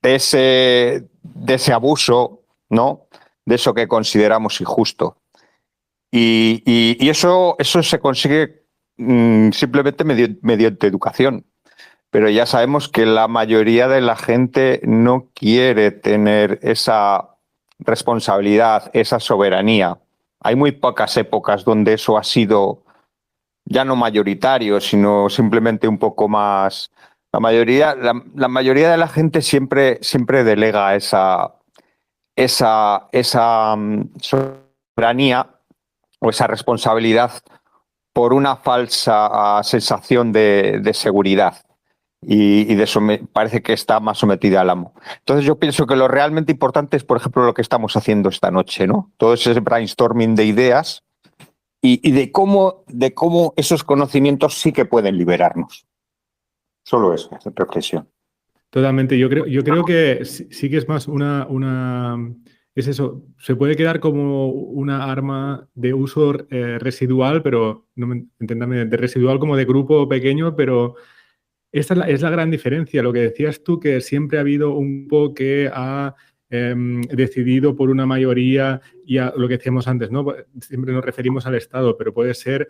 ese abuso, ¿no? De eso que consideramos injusto. Y eso se consigue simplemente mediante educación. Pero ya sabemos que la mayoría de la gente no quiere tener esa responsabilidad, esa soberanía. Hay muy pocas épocas donde eso ha sido ya no mayoritario, sino simplemente un poco más. La mayoría de la gente siempre delega esa soberanía o esa responsabilidad por una falsa sensación de seguridad. Y de eso me parece que está más sometida al amo. Entonces yo pienso que lo realmente importante es, por ejemplo, lo que estamos haciendo esta noche, ¿no? Todo ese brainstorming de ideas y de cómo esos conocimientos sí que pueden liberarnos. Solo eso, esa reflexión. Totalmente. Yo creo que sí que es más es eso, se puede quedar como una arma de uso residual, pero enténdame, de residual como de grupo pequeño, pero esta es la gran diferencia. Lo que decías tú, que siempre ha habido un grupo que ha decidido por una mayoría, y a lo que decíamos antes, ¿no? Siempre nos referimos al Estado, pero puede ser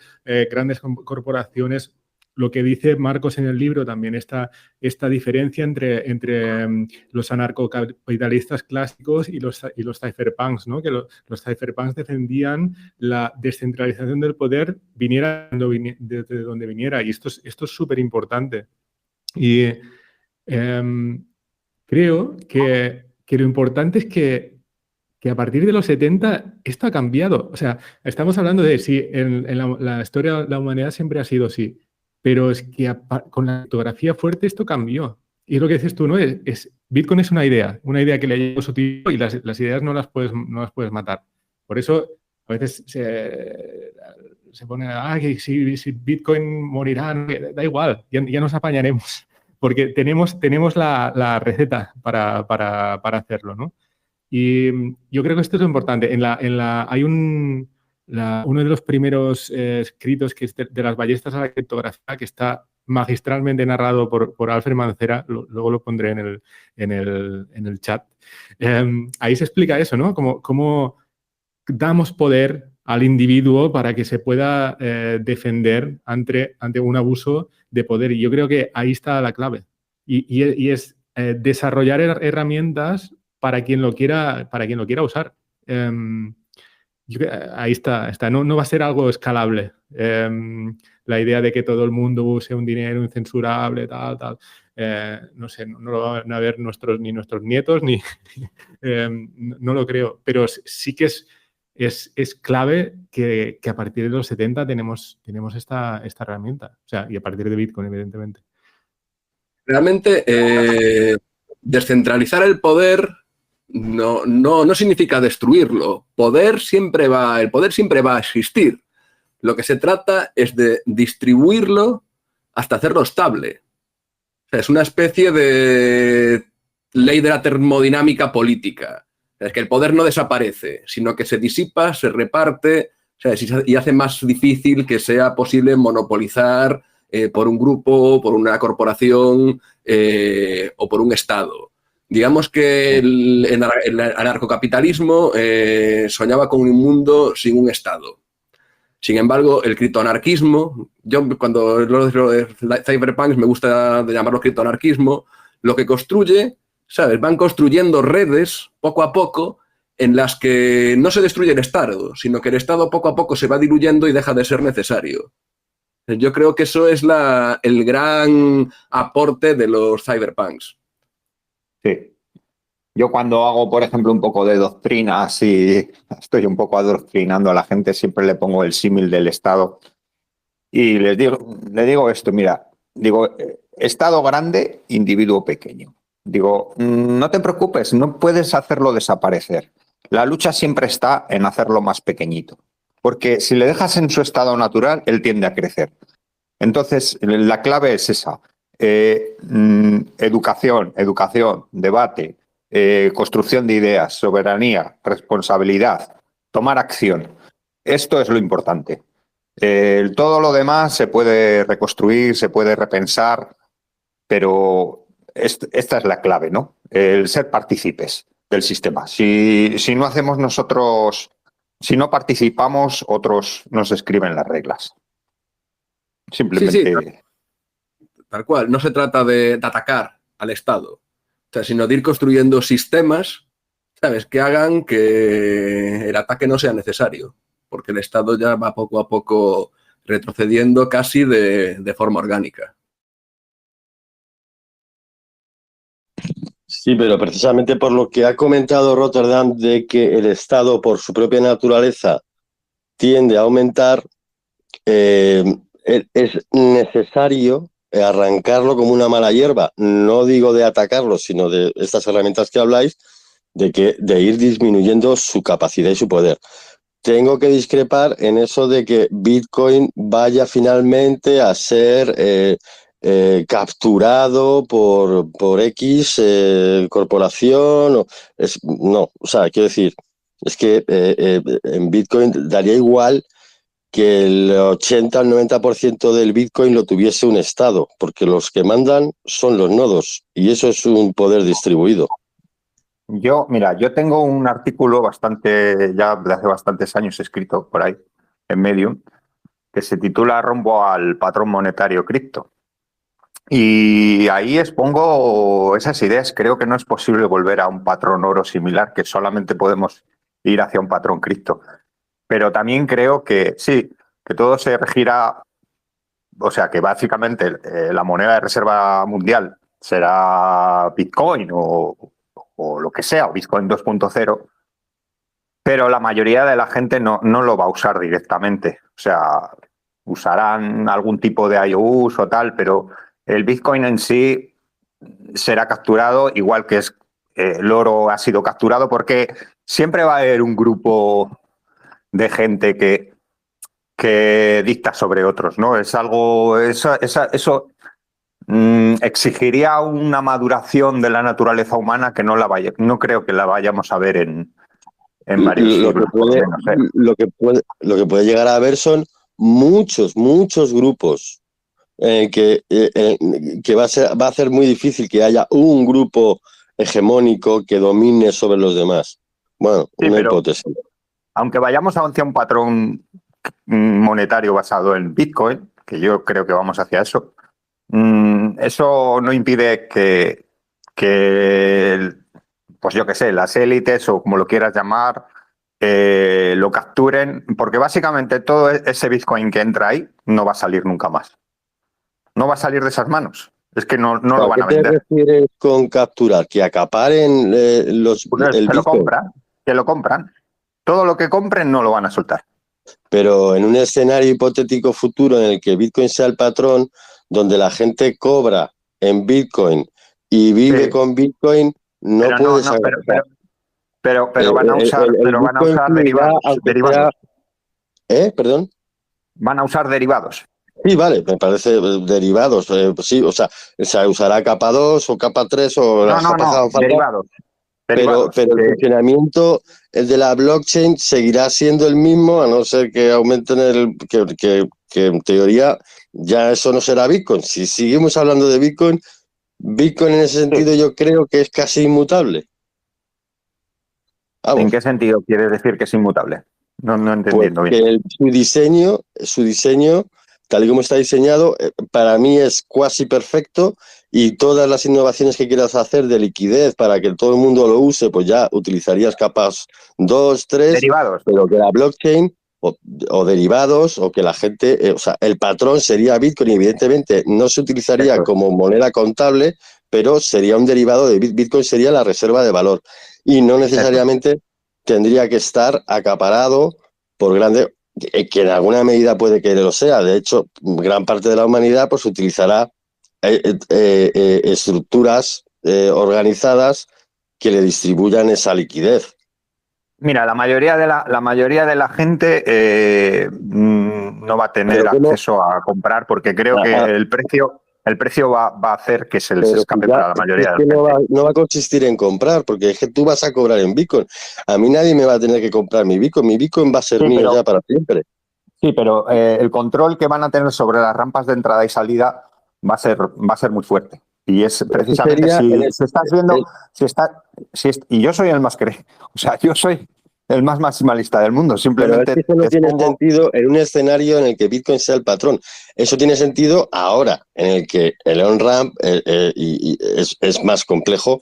grandes corporaciones. Lo que dice Marcos en el libro también, esta diferencia entre los anarcocapitalistas clásicos y los cypherpunks, ¿no? Que los cypherpunks defendían la descentralización del poder viniera de donde viniera, y esto es súper importante. Y creo que lo importante es que a partir de los 70 esto ha cambiado. O sea, estamos hablando de si en la historia de la humanidad siempre ha sido así, pero es que con la criptografía fuerte esto cambió. Y es lo que dices tú, ¿no? Bitcoin es una idea que le llegó su tío, y las ideas no las puedes matar. Por eso a veces se pone, que si Bitcoin morirá, da igual, ya nos apañaremos. porque tenemos la receta para hacerlo, ¿no? Y yo creo que esto es lo importante. Hay uno de los primeros escritos que es de las ballestas a la criptografía, que está magistralmente narrado por Alfred Mancera, luego lo pondré en el chat. Ahí se explica eso, ¿no? Cómo damos poder al individuo para que se pueda defender ante un abuso de poder. Y yo creo que ahí está la clave. Y es desarrollar herramientas para quien lo quiera usar. Ahí está. No va a ser algo escalable. La idea de que todo el mundo use un dinero incensurable, tal. No sé, no lo van a ver ni nuestros nietos, no lo creo. Pero sí que es clave que a partir de los 70 tenemos esta herramienta. O sea, y a partir de Bitcoin, evidentemente. Realmente, descentralizar el poder no significa destruirlo. El poder siempre va a existir. Lo que se trata es de distribuirlo hasta hacerlo estable. O sea, es una especie de ley de la termodinámica política. Es que el poder no desaparece, sino que se disipa, se reparte, o sea, y hace más difícil que sea posible monopolizar por un grupo, por una corporación o por un Estado. Digamos que el anarcocapitalismo soñaba con un mundo sin un Estado. Sin embargo, el criptoanarquismo, yo cuando los cyberpunks me gusta llamarlo criptoanarquismo, lo que construye, ¿sabes? Van construyendo redes poco a poco en las que no se destruye el Estado, sino que el Estado poco a poco se va diluyendo y deja de ser necesario. Yo creo que eso es el gran aporte de los cyberpunks. Sí. Yo cuando hago, por ejemplo, un poco de doctrina, si estoy un poco adoctrinando a la gente, siempre le pongo el símil del Estado y le digo esto, mira, digo, Estado grande, individuo pequeño. Digo, no te preocupes, no puedes hacerlo desaparecer. La lucha siempre está en hacerlo más pequeñito, porque si le dejas en su estado natural, él tiende a crecer. Entonces, la clave es esa. Educación, debate, construcción de ideas, soberanía, responsabilidad, tomar acción. Esto es lo importante. Todo lo demás se puede reconstruir, se puede repensar, pero esta es la clave, ¿no? El ser partícipes del sistema. Si no hacemos nosotros, si no participamos, otros nos escriben las reglas. Simplemente. Sí, tal cual. No se trata de atacar al Estado, sino de ir construyendo sistemas, ¿sabes?, que hagan que el ataque no sea necesario, porque el Estado ya va poco a poco retrocediendo casi de forma orgánica. Sí, pero precisamente por lo que ha comentado Rotterdam de que el Estado, por su propia naturaleza, tiende a aumentar, es necesario arrancarlo como una mala hierba. No digo de atacarlo, sino de estas herramientas que habláis, de ir disminuyendo su capacidad y su poder. Tengo que discrepar en eso de que Bitcoin vaya finalmente a ser capturado por X corporación. No, o sea, quiero decir, es que en Bitcoin daría igual que el 80 al 90% del Bitcoin lo tuviese un Estado, porque los que mandan son los nodos y eso es un poder distribuido. Yo tengo un artículo ya de hace bastantes años escrito por ahí en Medium que se titula Rombo al patrón monetario cripto. Y ahí expongo esas ideas. Creo que no es posible volver a un patrón oro similar, que solamente podemos ir hacia un patrón cripto. Pero también creo que sí, que todo se regirá, o sea, que básicamente la moneda de reserva mundial será Bitcoin o lo que sea, o Bitcoin 2.0, pero la mayoría de la gente no lo va a usar directamente. O sea, usarán algún tipo de IOUs o tal, pero el Bitcoin en sí será capturado, igual que el oro ha sido capturado, porque siempre va a haber un grupo de gente que dicta sobre otros, ¿no? Es algo, eso exigiría una maduración de la naturaleza humana que no creo que la vayamos a ver en varios Lo que siglos, por lo puede, menos, ¿eh? lo que puede llegar a haber son muchos grupos que va a ser muy difícil que haya un grupo hegemónico que domine sobre los demás. Bueno, Sí, una pero hipótesis. aunque vayamos hacia un patrón monetario basado en Bitcoin, que yo creo que vamos hacia eso, eso no impide pues yo qué sé, las élites o como lo quieras llamar, lo capturen, porque básicamente todo ese Bitcoin que entra ahí no va a salir nunca más. No va a salir de esas manos. Es que no lo ¿A van qué a te vender. refieres con capturar? ¿Que acaparen Pues el que lo Bitcoin? compran, que lo compran. Todo lo que compren no lo van a soltar. Pero en un escenario hipotético futuro en el que Bitcoin sea el patrón, donde la gente cobra en Bitcoin y vive Sí, con Bitcoin, no pero no, puedes no, agachar. pero van a Bitcoin usar fluirá, aunque sea... derivados. ¿Perdón? Van a usar derivados. Sí, vale, me parece derivados. Pues sí, o sea, se usará capa 2 o capa 3 o No, las no, capas que no, hagan falta, derivados. Derivados. pero el funcionamiento el de la blockchain seguirá siendo el mismo, a no ser que aumenten que en teoría ya eso no será Bitcoin. Si seguimos hablando de Bitcoin, Bitcoin en ese Sí. sentido yo creo que es casi inmutable. ¿En Vamos, qué sentido quieres decir que es inmutable? No pues entendiendo bien. que su diseño, tal y como está diseñado, para mí es cuasi perfecto y todas las innovaciones que quieras hacer de liquidez para que todo el mundo lo use, pues ya utilizarías capas 2, 3, Derivados. pero que la blockchain o derivados o que la gente, o sea, el patrón sería Bitcoin y evidentemente no se utilizaría Eso es. como moneda contable, pero sería un derivado de Bitcoin, sería la reserva de valor y no Eso es. necesariamente tendría que estar acaparado por grande, que en alguna medida puede que lo sea. De hecho, gran parte de la humanidad pues utilizará estructuras organizadas que le distribuyan esa liquidez. Mira, la mayoría de la gente no va a Pero tener ¿cómo? acceso a comprar porque creo que Ajá. el precio va a hacer que se les Pero escape ya, para la mayoría es de la que gente. no va a consistir en comprar, porque es que tú vas a cobrar en Bitcoin. A mí nadie me va a tener que comprar mi Bitcoin. Mi Bitcoin va a ser Sí, mío pero ya para siempre. Sí, pero el control que van a tener sobre las rampas de entrada y salida va a ser muy fuerte. Y es Ese precisamente sería si estás viendo, y yo soy el más o sea, yo soy el más maximalista del mundo. pero es que Simplemente eso no te tiene expongo. sentido en un escenario en el que Bitcoin sea el patrón. Eso tiene sentido ahora, en el que el on-ramp es más complejo.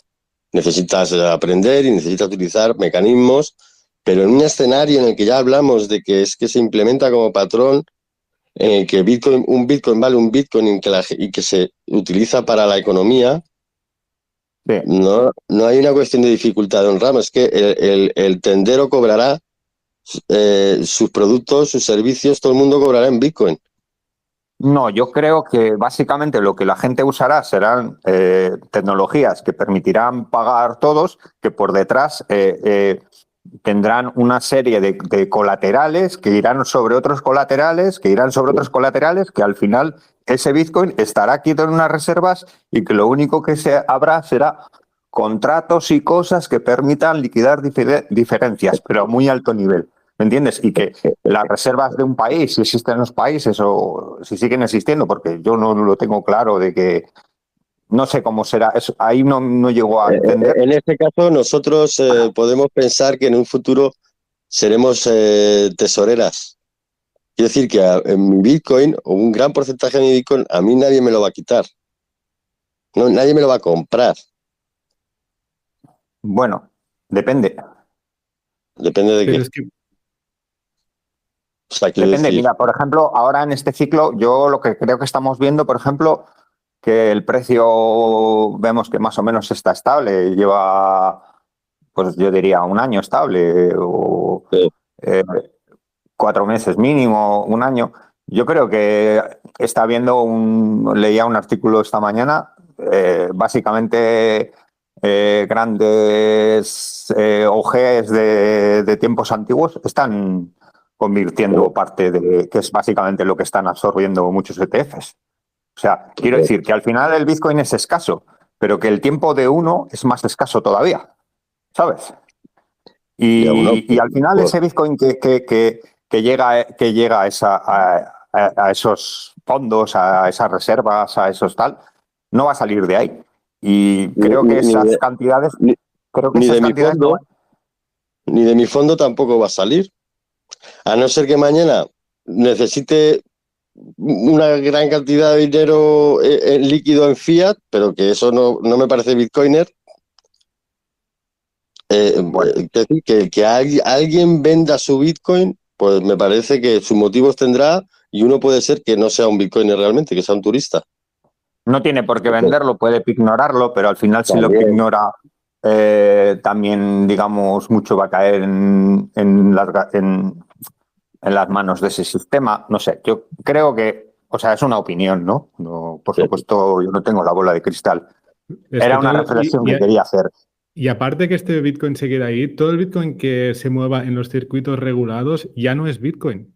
Necesitas aprender y necesitas utilizar mecanismos, pero en un escenario en el que ya hablamos de que es que se implementa como patrón, en el que un Bitcoin vale un Bitcoin y que se utiliza para la economía, Sí. no hay una cuestión de dificultad de on-ramp, es que el tendero cobrará sus productos, sus servicios, todo el mundo cobrará en Bitcoin. No, yo creo que básicamente lo que la gente usará serán tecnologías que permitirán pagar todos, que por detrás tendrán una serie de colaterales que irán sobre otros colaterales, que irán sobre otros colaterales, que al final ese Bitcoin estará quieto en unas reservas y que lo único que habrá será contratos y cosas que permitan liquidar diferencias, pero a muy alto nivel. ¿Me entiendes? Y que las reservas de un país, si existen en los países o si siguen existiendo, porque yo no lo tengo claro de que no sé cómo será, ahí no llego a entender. En este caso, nosotros podemos pensar que en un futuro seremos tesoreras. Quiero decir que en mi Bitcoin, o un gran porcentaje de mi Bitcoin, a mí nadie me lo va a quitar. No, nadie me lo va a comprar. Bueno, depende. Depende de Pero qué. es que O sea, quiero Depende. decir, Mira, por ejemplo, ahora en este ciclo, yo lo que creo que estamos viendo, por ejemplo, que el precio vemos que más o menos está estable, lleva, pues yo diría, un año estable o eh, 4 meses mínimo, un año. Yo creo que está viendo leía un artículo esta mañana, básicamente grandes OGs de tiempos antiguos están convirtiendo parte que es básicamente lo que están absorbiendo muchos ETFs. O sea, quiero decir que al final el Bitcoin es escaso, pero que el tiempo de uno es más escaso todavía, ¿sabes? Y al final ese Bitcoin que llega a esos fondos, a esas reservas, a esos tal, no va a salir de ahí. Y creo que esas cantidades... Ni de mi fondo tampoco va a salir. A no ser que mañana necesite una gran cantidad de dinero en líquido en fiat, pero que eso no me parece bitcoiner. Que alguien venda su bitcoin, pues me parece que sus motivos tendrá, y uno puede ser que no sea un bitcoiner realmente, que sea un turista. No tiene por qué venderlo, puede ignorarlo, pero al final si lo ignora, también, digamos, mucho va a caer en las manos de ese sistema. No sé, yo creo que, o sea, es una opinión, ¿no? Por supuesto, yo no tengo la bola de cristal. Era una reflexión que quería hacer. Y aparte que este Bitcoin se queda ahí, todo el Bitcoin que se mueva en los circuitos regulados ya no es Bitcoin.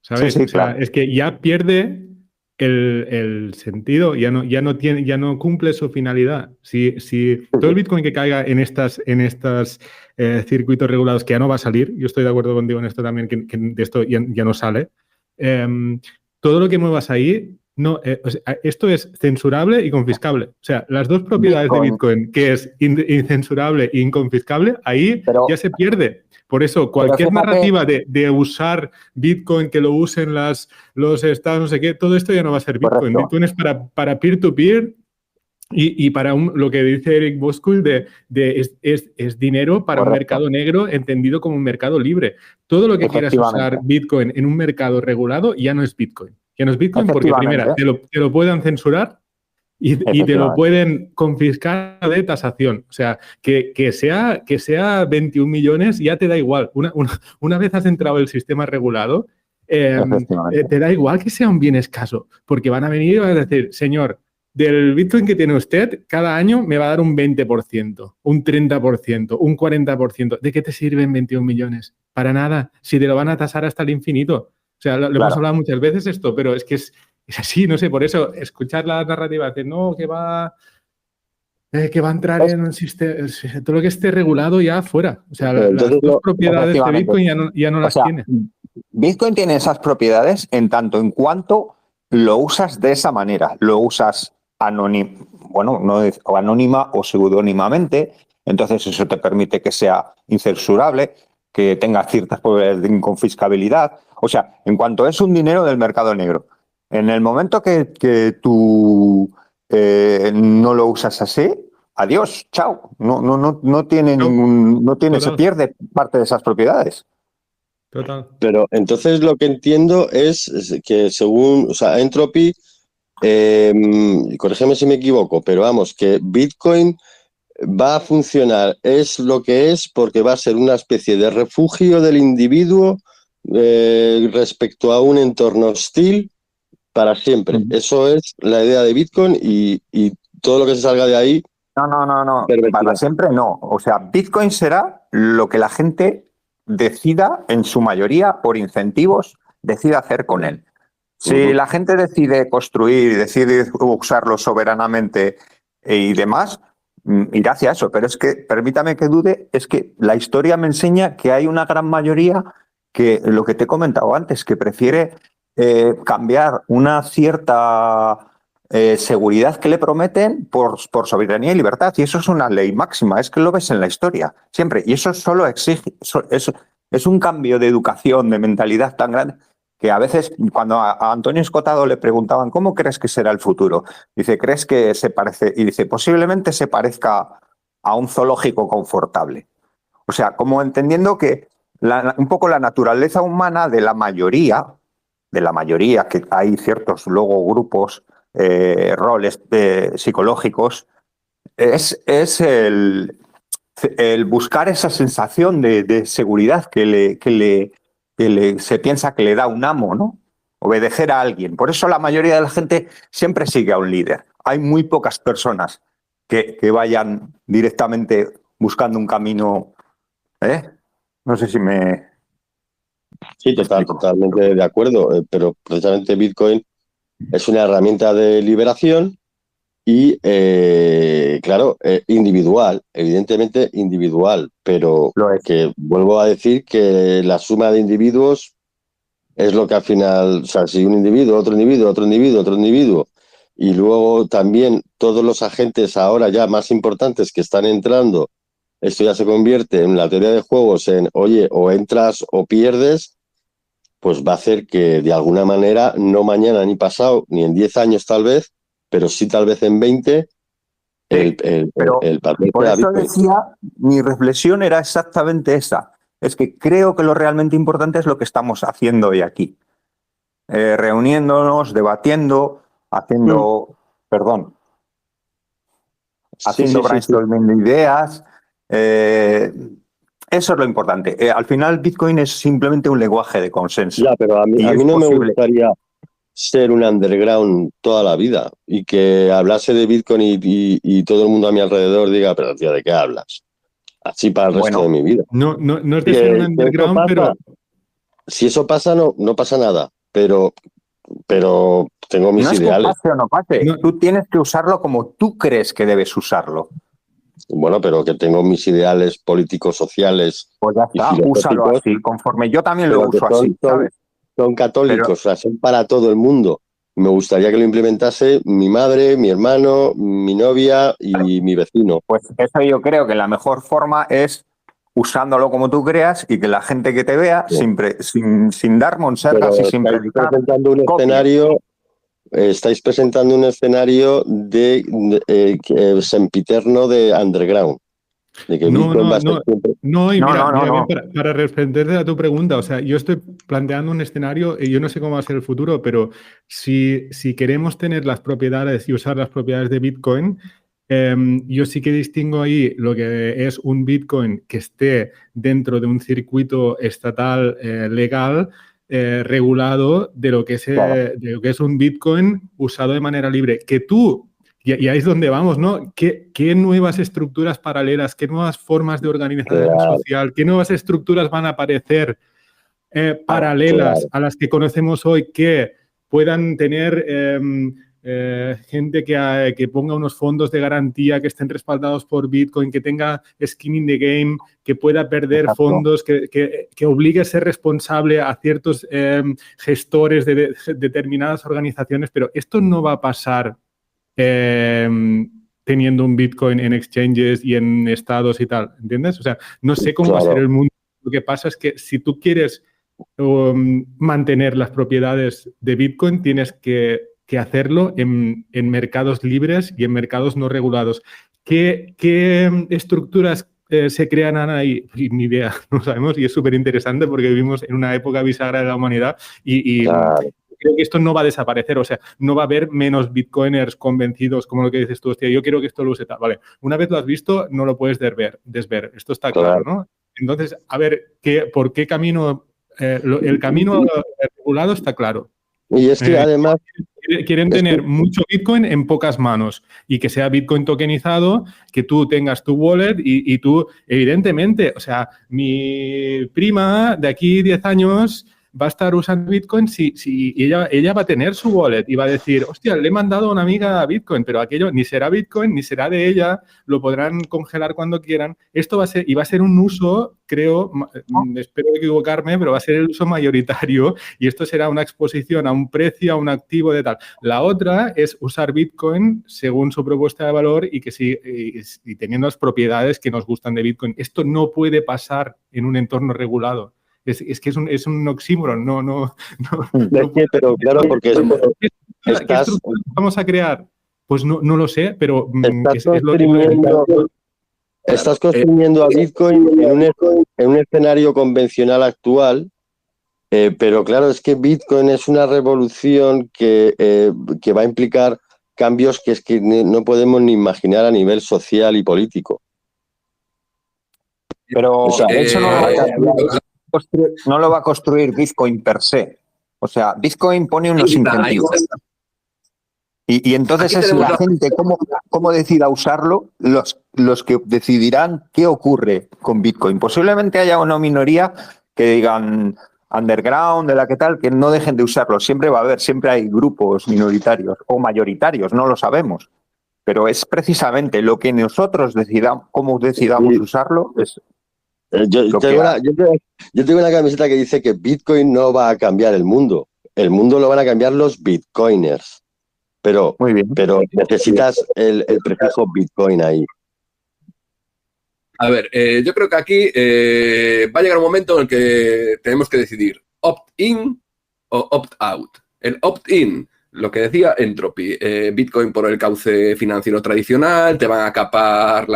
¿Sabes? Sí, o sea, claro. es que ya pierde el sentido, ya no cumple su finalidad. Si todo el Bitcoin que caiga en estos circuitos regulados, que ya no va a salir, yo estoy de acuerdo contigo en esto también, que de esto ya no sale, todo lo que muevas ahí, no, o sea, esto es censurable y confiscable. O sea, las dos propiedades de Bitcoin, que es incensurable e inconfiscable, ahí ya se pierde. Por eso, cualquier narrativa de usar Bitcoin, que lo usen los estados, no sé qué, todo esto ya no va a ser Bitcoin. Correcto. Bitcoin es para peer-to-peer y para lo que dice Eric Voskuil es dinero para un mercado negro entendido como un mercado libre. Todo lo que quieras usar Bitcoin en un mercado regulado ya no es Bitcoin. Ya no es Bitcoin porque, primera, te lo puedan censurar y te lo pueden confiscar de tasación. O sea, que sea 21 millones ya te da igual. Una vez has entrado en el sistema regulado, te da igual que sea un bien escaso, porque van a venir y van a decir, señor, del Bitcoin que tiene usted, cada año me va a dar un 20%, un 30%, un 40%. ¿De qué te sirven 21 millones? Para nada, si te lo van a tasar hasta el infinito. O sea, lo hemos hablado muchas veces esto, pero es que es así, no sé, por eso escuchar la narrativa de no, que va a entrar en un sistema, todo lo que esté regulado ya fuera. O sea, las dos propiedades de Bitcoin ya no las tiene. Bitcoin tiene esas propiedades en tanto en cuanto lo usas de esa manera, lo usas anónima o pseudónimamente, entonces eso te permite que sea incensurable, que tenga ciertas probabilidades de inconfiscabilidad. O sea, en cuanto es un dinero del mercado negro, en el momento que tú no lo usas así, adiós, chao. No tiene se pierde parte de esas propiedades. Total. Pero entonces lo que entiendo es que según, o sea, Entropy, corrígeme si me equivoco, pero vamos, que Bitcoin va a funcionar, es lo que es, porque va a ser una especie de refugio del individuo respecto a un entorno hostil para siempre. Eso es la idea de Bitcoin y todo lo que se salga de ahí. No. Para siempre no. O sea, Bitcoin será lo que la gente decida, en su mayoría, por incentivos, decida hacer con él. Si la gente decide construir, decide usarlo soberanamente y demás, irá hacia eso. Pero es que, permítame que dude, es que la historia me enseña que hay una gran mayoría que, lo que te he comentado antes, que prefiere cambiar una cierta seguridad que le prometen por soberanía y libertad. Y eso es una ley máxima, es que lo ves en la historia, siempre. Y eso solo exige, es un cambio de educación, de mentalidad tan grande, que a veces cuando a Antonio Escotado le preguntaban ¿cómo crees que será el futuro? Dice, ¿crees que se parece? Y dice, posiblemente se parezca a un zoológico confortable. O sea, como entendiendo que un poco la naturaleza humana de la mayoría, que hay ciertos luego grupos, roles psicológicos, es el buscar esa sensación de seguridad que se piensa que le da un amo, ¿no? Obedecer a alguien. Por eso la mayoría de la gente siempre sigue a un líder. Hay muy pocas personas que vayan directamente buscando un camino. No sé si me... Sí, totalmente de acuerdo, pero precisamente Bitcoin es una herramienta de liberación y, claro, individual, evidentemente individual, pero Lo es. que vuelvo a decir que la suma de individuos es lo que al final, o sea, si un individuo, otro individuo, otro individuo, otro individuo, y luego también todos los agentes ahora ya más importantes que están entrando, esto ya se convierte en la teoría de juegos en, oye, o entras o pierdes, pues va a hacer que de alguna manera, no mañana ni pasado, ni en 10 años tal vez, pero sí tal vez en 20, Sí, pero el papel por de eso Bitcoin. decía, mi reflexión era exactamente esa. Es que creo que lo realmente importante es lo que estamos haciendo hoy aquí. Reuniéndonos, debatiendo, haciendo, perdón, haciendo Sí. brainstorming de ideas. Eso es lo importante. Al final, Bitcoin es simplemente un lenguaje de consenso. Ya, pero a Y mí es no me posible. gustaría ser un underground toda la vida y que hablase de Bitcoin y todo el mundo a mi alrededor diga, pero tío, ¿de qué hablas? Así para el resto de Bueno, mi vida. No es de ser un Que eso underground, pasa, pero si eso pasa, no pasa nada, pero tengo mis no es que ideales. pase o no pase. no, Tú tienes que usarlo como tú crees que debes usarlo. Bueno, pero que tengo mis ideales políticos, sociales Pues ya y está, úsalo filosóficos, así, conforme yo también lo pero que uso así, ¿sabes? son Pero católicos, o sea, son para todo el mundo. Me gustaría que lo implementase mi madre, mi hermano, mi novia y mi vecino. pues eso yo creo que la mejor forma es usándolo como tú creas y que la gente que te vea, Sí. siempre, sin dar monsergas y Pero sin predicar, copie. estáis presentando un escenario de sempiterno de underground, de que no, Bitcoin va no, a ser no, siempre. no, y mira, bien, No. para responderte a tu pregunta, o sea, yo estoy planteando un escenario y yo no sé cómo va a ser el futuro, pero si queremos tener las propiedades y usar las propiedades de Bitcoin, yo sí que distingo ahí lo que es un Bitcoin que esté dentro de un circuito estatal legal, regulado, de lo que es un Bitcoin usado de manera libre. Que tú, y ahí es donde vamos, ¿no? ¿Qué nuevas estructuras paralelas, qué nuevas formas de organización Claro, social, qué nuevas estructuras van a aparecer paralelas claro. a las que conocemos hoy que puedan tener gente que ponga unos fondos de garantía que estén respaldados por Bitcoin, que tenga skin in the game, que pueda perder Exacto. fondos, que obligue a ser responsable a ciertos gestores de determinadas organizaciones, pero esto no va a pasar teniendo un Bitcoin en exchanges y en estados y tal, ¿entiendes? O sea, no sé cómo va a ser Claro. el mundo. Lo que pasa es que si tú quieres mantener las propiedades de Bitcoin, tienes que hacerlo en mercados libres y en mercados no regulados. ¿Qué estructuras se crean ahí? Ni idea, no sabemos, y es súper interesante porque vivimos en una época bisagra de la humanidad y Claro. creo que esto no va a desaparecer, o sea, no va a haber menos bitcoiners convencidos como lo que dices tú, hostia, yo quiero que esto lo use tal. Vale, una vez lo has visto, no lo puedes desver. Esto está claro, ¿no? Entonces, a ver, ¿por qué camino? El camino regulado está claro. Y es que además, Quieren tener mucho Bitcoin en pocas manos y que sea Bitcoin tokenizado, que tú tengas tu wallet y tú, evidentemente, o sea, mi prima de aquí 10 años va a estar usando Bitcoin si ella va a tener su wallet y va a decir, hostia, le he mandado a una amiga Bitcoin, pero aquello ni será Bitcoin ni será de ella, lo podrán congelar cuando quieran. Esto va a ser un uso, creo, espero equivocarme, pero va a ser el uso mayoritario y esto será una exposición a un precio, a un activo de tal. La otra es usar Bitcoin según su propuesta de valor y y teniendo las propiedades que nos gustan de Bitcoin. Esto no puede pasar en un entorno regulado. Es que es un oxímoron, no pero claro, porque ¿Qué estructura vamos a crear? Pues no lo sé, pero estás construyendo a Bitcoin en un escenario convencional actual, pero claro, es que Bitcoin es una revolución que va a implicar cambios que es que no podemos ni imaginar a nivel social y político. Pero O sea, eso no lo va a construir Bitcoin per se. O sea, Bitcoin pone unos incentivos. Y entonces es la gente, cómo decida usarlo, los que decidirán qué ocurre con Bitcoin. Posiblemente haya una minoría que digan, underground, de la que tal, que no dejen de usarlo. Siempre va a haber, siempre hay grupos minoritarios o mayoritarios, no lo sabemos. Pero es precisamente lo que nosotros decidamos, cómo decidamos usarlo, es Yo tengo una camiseta que dice que Bitcoin no va a cambiar el mundo. El mundo lo van a cambiar los bitcoiners. Pero muy bien. necesitas el prefijo Bitcoin ahí. A ver, yo creo que aquí va a llegar un momento en el que tenemos que decidir opt-in o opt-out. El opt-in, lo que decía Entropy, Bitcoin por el cauce financiero tradicional, te van a capar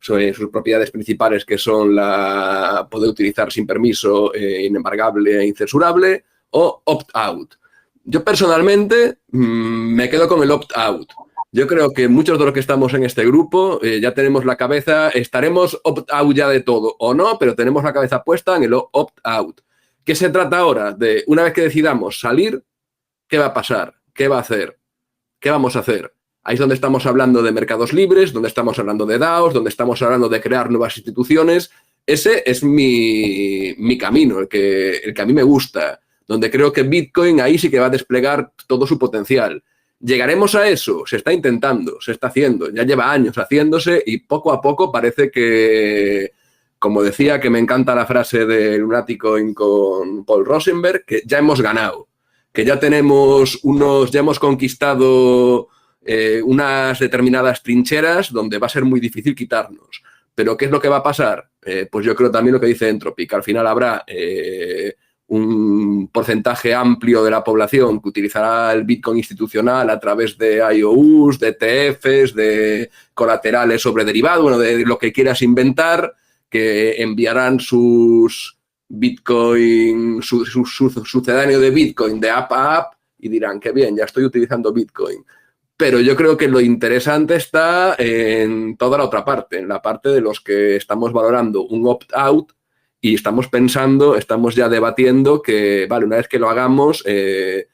sus propiedades principales, que son la poder utilizar sin permiso, inembargable e incensurable, o opt-out. Yo personalmente me quedo con el opt-out. Yo creo que muchos de los que estamos en este grupo ya tenemos la cabeza, estaremos opt-out ya de todo o no, pero tenemos la cabeza puesta en el opt-out. ¿Qué se trata ahora? De una vez que decidamos salir, ¿qué va a pasar? ¿Qué va a hacer? ¿Qué vamos a hacer? Ahí es donde estamos hablando de mercados libres, donde estamos hablando de DAOs, donde estamos hablando de crear nuevas instituciones. Ese es mi camino, el que a mí me gusta, donde creo que Bitcoin ahí sí que va a desplegar todo su potencial. ¿Llegaremos a eso? Se está intentando, se está haciendo, ya lleva años haciéndose y poco a poco parece que, como decía, que me encanta la frase de Lunaticoin con Paul Rosenberg, que ya hemos ganado, que ya ya hemos conquistado unas determinadas trincheras donde va a ser muy difícil quitarnos. ¿Pero qué es lo que va a pasar? Pues yo creo también lo que dice Entropy, que al final habrá un porcentaje amplio de la población que utilizará el Bitcoin institucional a través de IOUs, de ETFs, de colaterales sobre derivado, bueno, de lo que quieras inventar, que enviarán sus Bitcoin, su sucedáneo de Bitcoin de app a app y dirán, qué bien, ya estoy utilizando Bitcoin. Pero yo creo que lo interesante está en toda la otra parte, en la parte de los que estamos valorando un opt-out y estamos ya debatiendo que, vale, una vez que lo hagamos, qué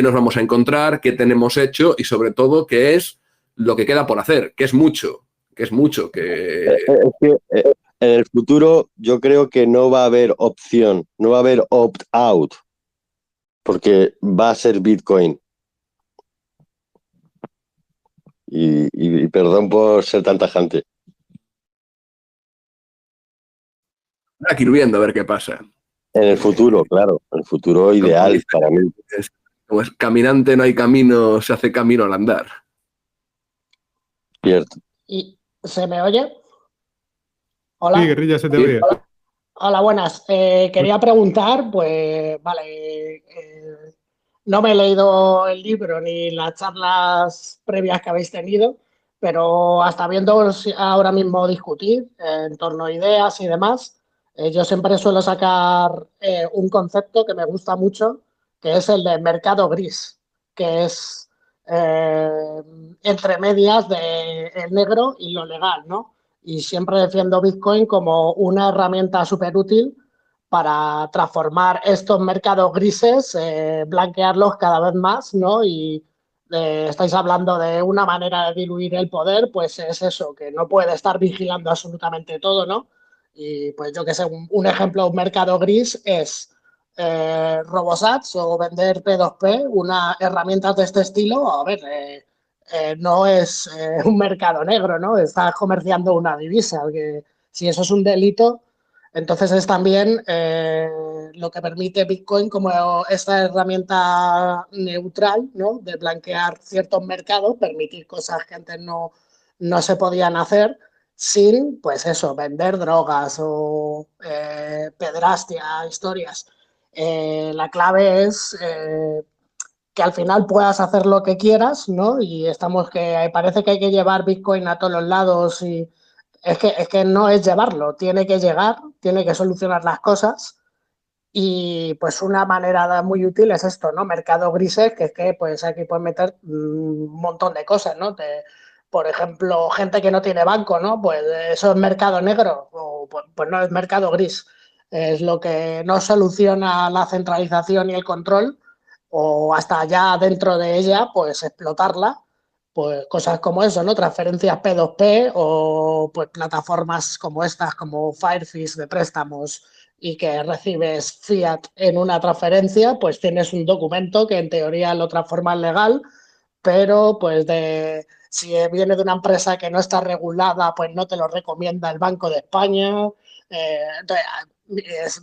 nos vamos a encontrar, qué tenemos hecho y sobre todo qué es lo que queda por hacer, que es mucho. En el futuro yo creo que no va a haber opción, no va a haber opt-out, porque va a ser Bitcoin. Y perdón por ser tan tajante. Hay que ir viendo a ver qué pasa. En el futuro, claro, en el futuro ideal para mí. Como es caminante no hay camino, se hace camino al andar. Cierto. ¿Y se me oye? Hola. Sí, Guerrilla, se te oye. Hola, buenas. Quería preguntar, pues, vale, no me he leído el libro ni las charlas previas que habéis tenido, pero hasta viendo ahora mismo discutir en torno a ideas y demás, yo siempre suelo sacar un concepto que me gusta mucho, que es el de mercado gris, que es entre medias de el negro y lo legal, ¿no? Y siempre defiendo Bitcoin como una herramienta súper útil para transformar estos mercados grises, blanquearlos cada vez más, ¿no? Y estáis hablando de una manera de diluir el poder, pues es eso, que no puede estar vigilando absolutamente todo, ¿no? Y pues yo que sé, un ejemplo de un mercado gris es RoboSats o vender P2P, una herramientas de este estilo. A ver, no es un mercado negro, ¿no? Estás comerciando una divisa, que si eso es un delito, entonces es también lo que permite Bitcoin como esta herramienta neutral, ¿no? De blanquear ciertos mercados, permitir cosas que antes no se podían hacer sin, pues eso, vender drogas o pedrastia, historias. La clave es que al final puedas hacer lo que quieras, ¿no? Y estamos que parece que hay que llevar Bitcoin a todos los lados y es que no es llevarlo, tiene que llegar, tiene que solucionar las cosas y pues una manera muy útil es esto, ¿no? Mercado grises, que es que pues aquí puedes meter un montón de cosas, ¿no? Por ejemplo, gente que no tiene banco, ¿no? Pues eso es mercado negro o pues no es mercado gris. Es lo que no soluciona la centralización y el control o hasta ya dentro de ella, pues explotarla. Pues cosas como eso, ¿no? Transferencias P2P o pues plataformas como estas, como Firefish de préstamos y que recibes fiat en una transferencia, pues tienes un documento que en teoría lo transforma en legal, pero pues si viene de una empresa que no está regulada, pues no te lo recomienda el Banco de España.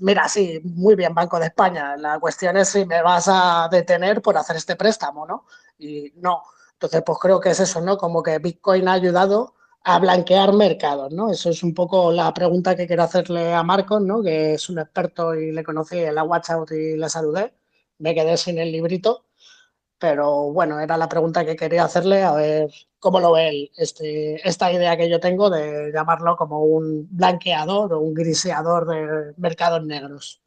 Mira, sí, muy bien, Banco de España. La cuestión es si me vas a detener por hacer este préstamo, ¿no? Y no. Entonces, pues creo que es eso, ¿no? Como que Bitcoin ha ayudado a blanquear mercados, ¿no? Eso es un poco la pregunta que quiero hacerle a Marcos, ¿no? Que es un experto y le conocí en la Watchout y le saludé. Me quedé sin el librito. Pero bueno, era la pregunta que quería hacerle, a ver cómo lo ve él, esta idea que yo tengo de llamarlo como un blanqueador o un griseador de mercados negros.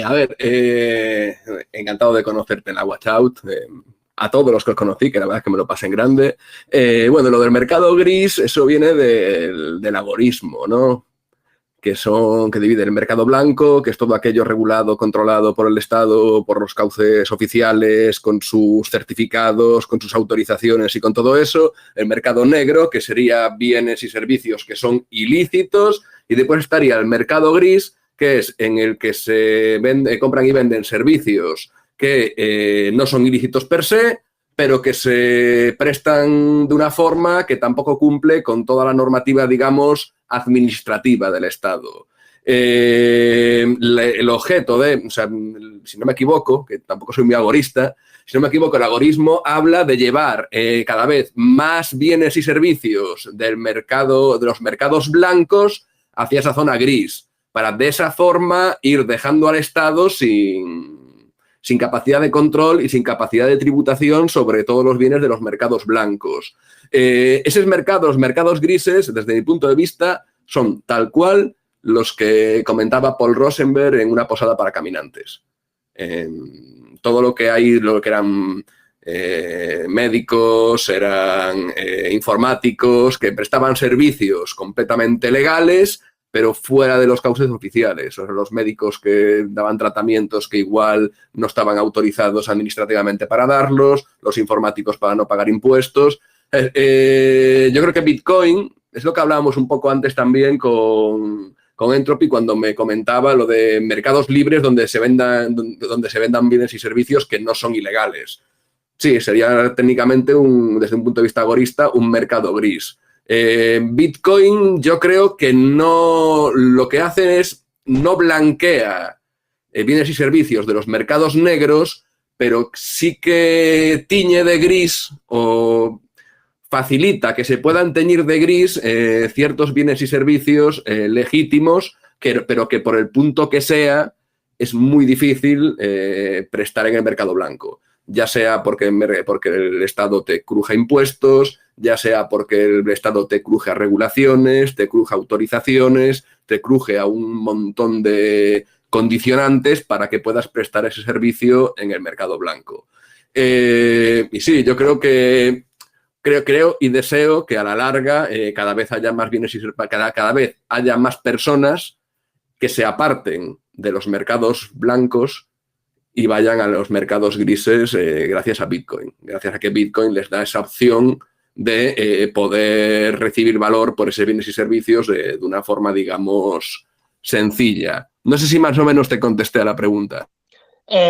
A ver, encantado de conocerte en la Watchout. A todos los que os conocí, que la verdad es que me lo pasé en grande. Bueno, lo del mercado gris, eso viene del algoritmo, ¿no? Que divide el mercado blanco, que es todo aquello regulado, controlado por el Estado, por los cauces oficiales, con sus certificados, con sus autorizaciones y con todo eso. El mercado negro, que sería bienes y servicios que son ilícitos. Y después estaría el mercado gris, que es en el que se compran y venden servicios que no son ilícitos per se, pero que se prestan de una forma que tampoco cumple con toda la normativa, digamos, administrativa del Estado. El objeto o sea, si no me equivoco, que tampoco soy muy agorista, si no me equivoco, el algoritmo habla de llevar cada vez más bienes y servicios de los mercados blancos hacia esa zona gris, para de esa forma ir dejando al Estado sin capacidad de control y sin capacidad de tributación sobre todos los bienes de los mercados blancos. Esos mercados grises, desde mi punto de vista, son tal cual los que comentaba Paul Rosenberg en una posada para caminantes. Todo lo que eran médicos, eran informáticos, que prestaban servicios completamente legales, pero fuera de los cauces oficiales. O sea, los médicos que daban tratamientos que igual no estaban autorizados administrativamente para darlos, los informáticos para no pagar impuestos. Yo creo que Bitcoin, es lo que hablábamos un poco antes también con Entropy, cuando me comentaba lo de mercados libres donde se vendan bienes y servicios que no son ilegales. Sí, sería técnicamente, desde un punto de vista agorista, un mercado gris. Bitcoin, yo creo que no, lo que hace es no blanquea bienes y servicios de los mercados negros, pero sí que tiñe de gris o facilita que se puedan teñir de gris ciertos bienes y servicios legítimos, pero que por el punto que sea es muy difícil prestar en el mercado blanco. Ya sea porque el Estado te cruja impuestos, ya sea porque el Estado te cruje a regulaciones, te cruje a autorizaciones, te cruje a un montón de condicionantes para que puedas prestar ese servicio en el mercado blanco. Y sí, yo creo y deseo que a la larga cada vez haya más bienes y cada vez haya más personas que se aparten de los mercados blancos y vayan a los mercados grises gracias a Bitcoin. Gracias a que Bitcoin les da esa opción de poder recibir valor por esos bienes y servicios de una forma, digamos, sencilla. No sé si más o menos te contesté a la pregunta.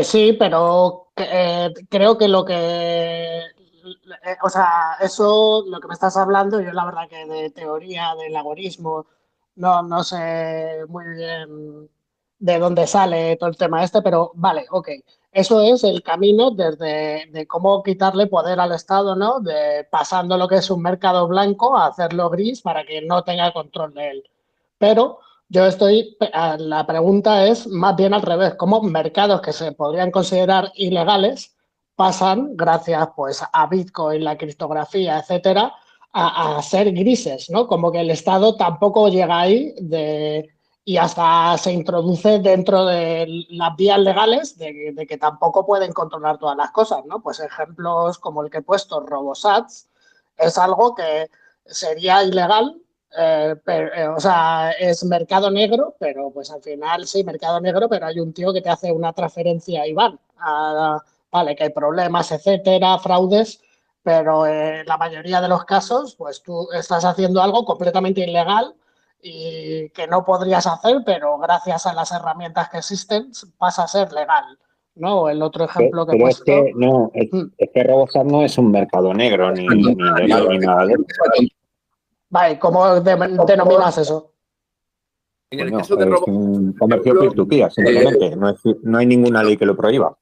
Sí, pero creo que o sea, eso, lo que me estás hablando, yo la verdad que de teoría del algoritmo no sé muy bien de dónde sale todo el tema este, pero vale, ok. Eso es el camino de cómo quitarle poder al Estado, ¿no? De pasando lo que es un mercado blanco a hacerlo gris para que no tenga control de él. Pero la pregunta es más bien al revés, cómo mercados que se podrían considerar ilegales pasan, gracias pues a Bitcoin, la criptografía, etcétera, a ser grises, ¿no? Como que el Estado tampoco llega ahí y hasta se introduce dentro de las vías legales de que tampoco pueden controlar todas las cosas, ¿no? Pues ejemplos como el que he puesto, RoboSats, es algo que sería ilegal, o sea, es mercado negro, pero pues al final sí, mercado negro, pero hay un tío que te hace una transferencia a Iván. Vale, que hay problemas, etcétera, fraudes, pero en la mayoría de los casos, pues tú estás haciendo algo completamente ilegal y que no podrías hacer, pero gracias a las herramientas que existen pasa a ser legal, ¿no? El otro ejemplo que he Pero es puesto. que no, es que Robosat no es un mercado negro ni legal ni nada de eso. Vale, ¿cómo denominas eso? En el Bueno, caso de es Robosat, un por comercio ejemplo, peer-to-peer, simplemente. No hay ninguna ley que lo prohíba.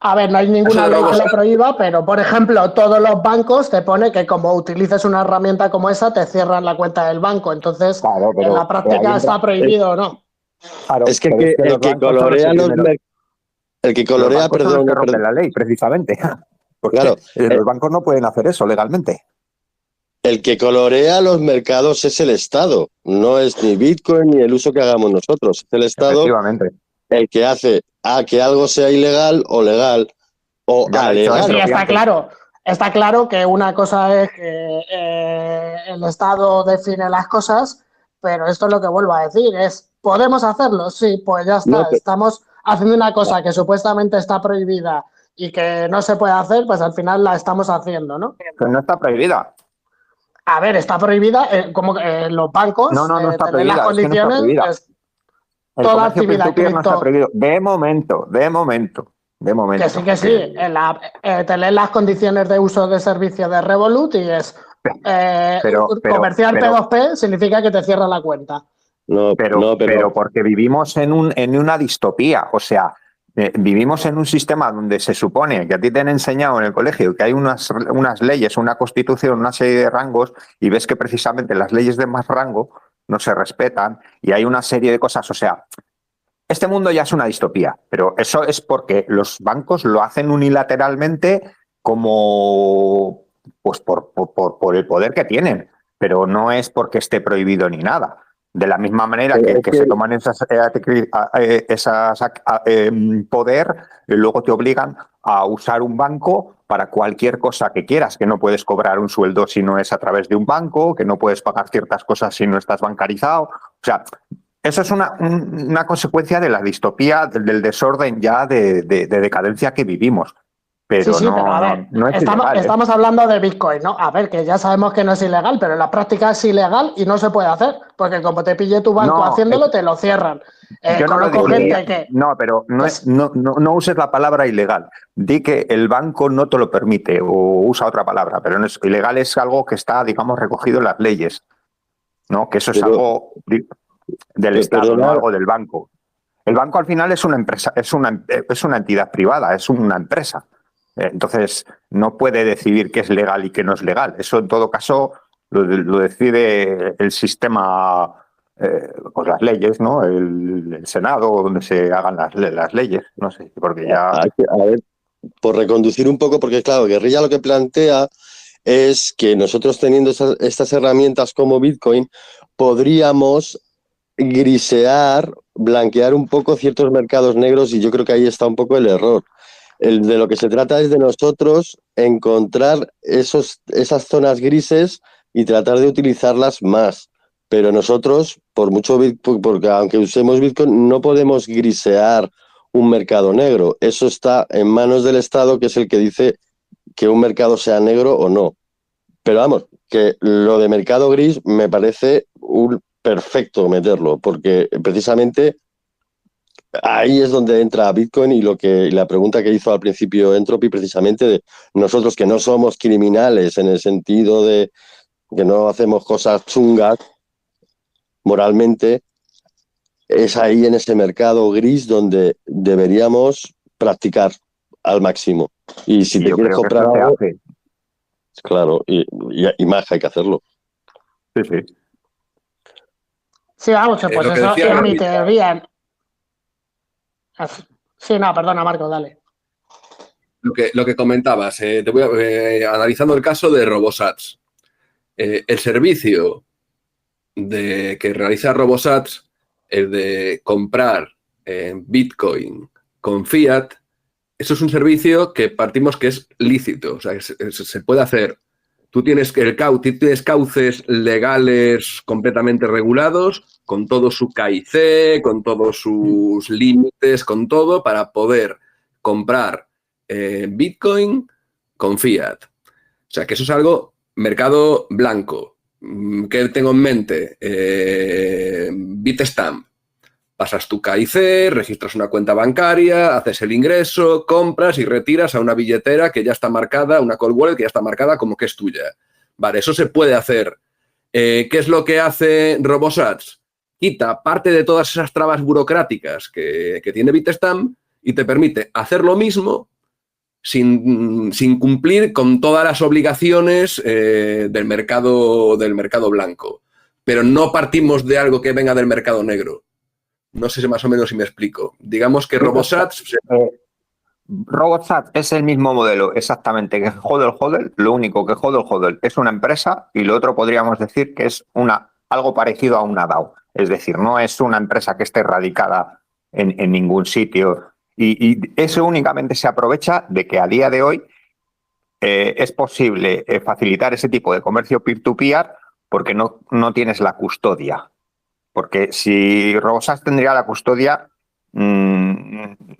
A ver, no hay ninguna de ley que Robosat- lo prohíba, pero por ejemplo, todos los bancos te pone que como utilices una herramienta como esa, te cierran la cuenta del banco. Entonces, Claro, en la pero ahí práctica entra. está prohibido o no. Claro, Es que, pero es que el los que bancos son los colorea primero. el que Los colorea, bancos son los perdón, que rompen la ley, precisamente. Porque claro, los bancos no pueden hacer eso legalmente. el que colorea los mercados es el Estado, no es ni Bitcoin ni el uso que hagamos nosotros. Es el Estado Efectivamente. el que hace a que algo sea ilegal o legal o Ya lo ha dicho Sí, alegal. Entropy está antes. claro. Está claro que una cosa es que el Estado define las cosas, pero esto es lo que vuelvo a decir, es, ¿podemos hacerlo? Sí, pues ya No, está. Estamos haciendo una cosa que supuestamente está prohibida y que no se puede hacer, pues al final la estamos haciendo, ¿no? Pero no está prohibida. A ver, está prohibida, como los bancos, No está tener las prohibida. Es que no está condiciones, prohibida. es El toda comercio actividad peer-to-peer no está cripto. prohibido. De momento. Que sí, tener las condiciones de uso de servicio de Revolut y es comerciar P2P significa que te cierra la cuenta. Pero porque vivimos en una distopía. O sea, vivimos en un sistema donde se supone que a ti te han enseñado en el colegio que hay unas leyes, una constitución, una serie de rangos, y ves que precisamente las leyes de más rango no se respetan y hay una serie de cosas. O sea, este mundo ya es una distopía, pero eso es porque los bancos lo hacen unilateralmente como pues por el poder que tienen, pero no es porque esté prohibido ni nada. De la misma manera que se toman esas poder, luego te obligan a usar un banco para cualquier cosa que quieras, que no puedes cobrar un sueldo si no es a través de un banco, que no puedes pagar ciertas cosas si no estás bancarizado. O sea, eso es una consecuencia de la distopía, del desorden ya de decadencia que vivimos. Pero Sí, pero a ver, no es ilegal. estamos hablando de Bitcoin, ¿no? A ver, que ya sabemos que no es ilegal, pero en la práctica es ilegal y no se puede hacer, porque como te pille tu banco haciéndolo, te lo cierran. Yo no lo Conozco diría. gente que... No, pero no uses la palabra ilegal. Di que el banco no te lo permite o usa otra palabra, pero no es ilegal, es algo que está, digamos, recogido en las leyes, ¿no? Que eso es algo del Estado, no algo del banco. El banco al final es una empresa, es una entidad privada, es una empresa. Entonces, no puede decidir qué es legal y qué no es legal. Eso, en todo caso, lo decide el sistema, pues las leyes, ¿no? El Senado, donde se hagan las leyes. No sé, porque ya... A ver, por reconducir un poco, porque claro, Guerrilla lo que plantea es que nosotros teniendo estas herramientas como Bitcoin, podríamos grisear, blanquear un poco ciertos mercados negros y yo creo que ahí está un poco el error. De lo que se trata es de nosotros encontrar esas zonas grises y tratar de utilizarlas más. Pero nosotros, por mucho Bitcoin, porque aunque usemos Bitcoin, no podemos grisear un mercado negro. Eso está en manos del Estado, que es el que dice que un mercado sea negro o no. Pero vamos, que lo de mercado gris me parece un perfecto meterlo, porque precisamente ahí es donde entra Bitcoin y la pregunta que hizo al principio Entropy, precisamente de nosotros que no somos criminales en el sentido de que no hacemos cosas chungas moralmente, es ahí en ese mercado gris donde deberíamos practicar al máximo. Y si te quieres comprar algo, claro, y más hay que hacerlo. Sí, sí. Sí, vamos, pues eso emite bien. Sí, no, perdona, Marco, dale. Lo que comentabas, analizando el caso de Robosats. El servicio que realiza Robosats, el de comprar Bitcoin con fiat, eso es un servicio que partimos que es lícito, o sea, que se puede hacer. Tú tienes cauces legales completamente regulados, con todo su KIC, con todos sus límites, con todo, para poder comprar Bitcoin con fiat. O sea, que eso es algo mercado blanco. ¿Qué tengo en mente? Bitstamp. Pasas tu KIC, registras una cuenta bancaria, haces el ingreso, compras y retiras a una billetera que ya está marcada, una cold wallet que ya está marcada como que es tuya. Vale, eso se puede hacer. ¿Qué es lo que hace RoboSats? Quita parte de todas esas trabas burocráticas que tiene Bitstamp y te permite hacer lo mismo sin cumplir con todas las obligaciones del mercado blanco. Pero no partimos de algo que venga del mercado negro. No sé si más o menos si me explico. Digamos que RoboSats... RoboSats es el mismo modelo exactamente que HODL. Lo único que HODL es una empresa y lo otro podríamos decir que es algo parecido a una DAO. Es decir, no es una empresa que esté radicada en ningún sitio. Y eso únicamente se aprovecha de que a día de hoy es posible facilitar ese tipo de comercio peer-to-peer porque no tienes la custodia. Porque si RoboSats tendría la custodia,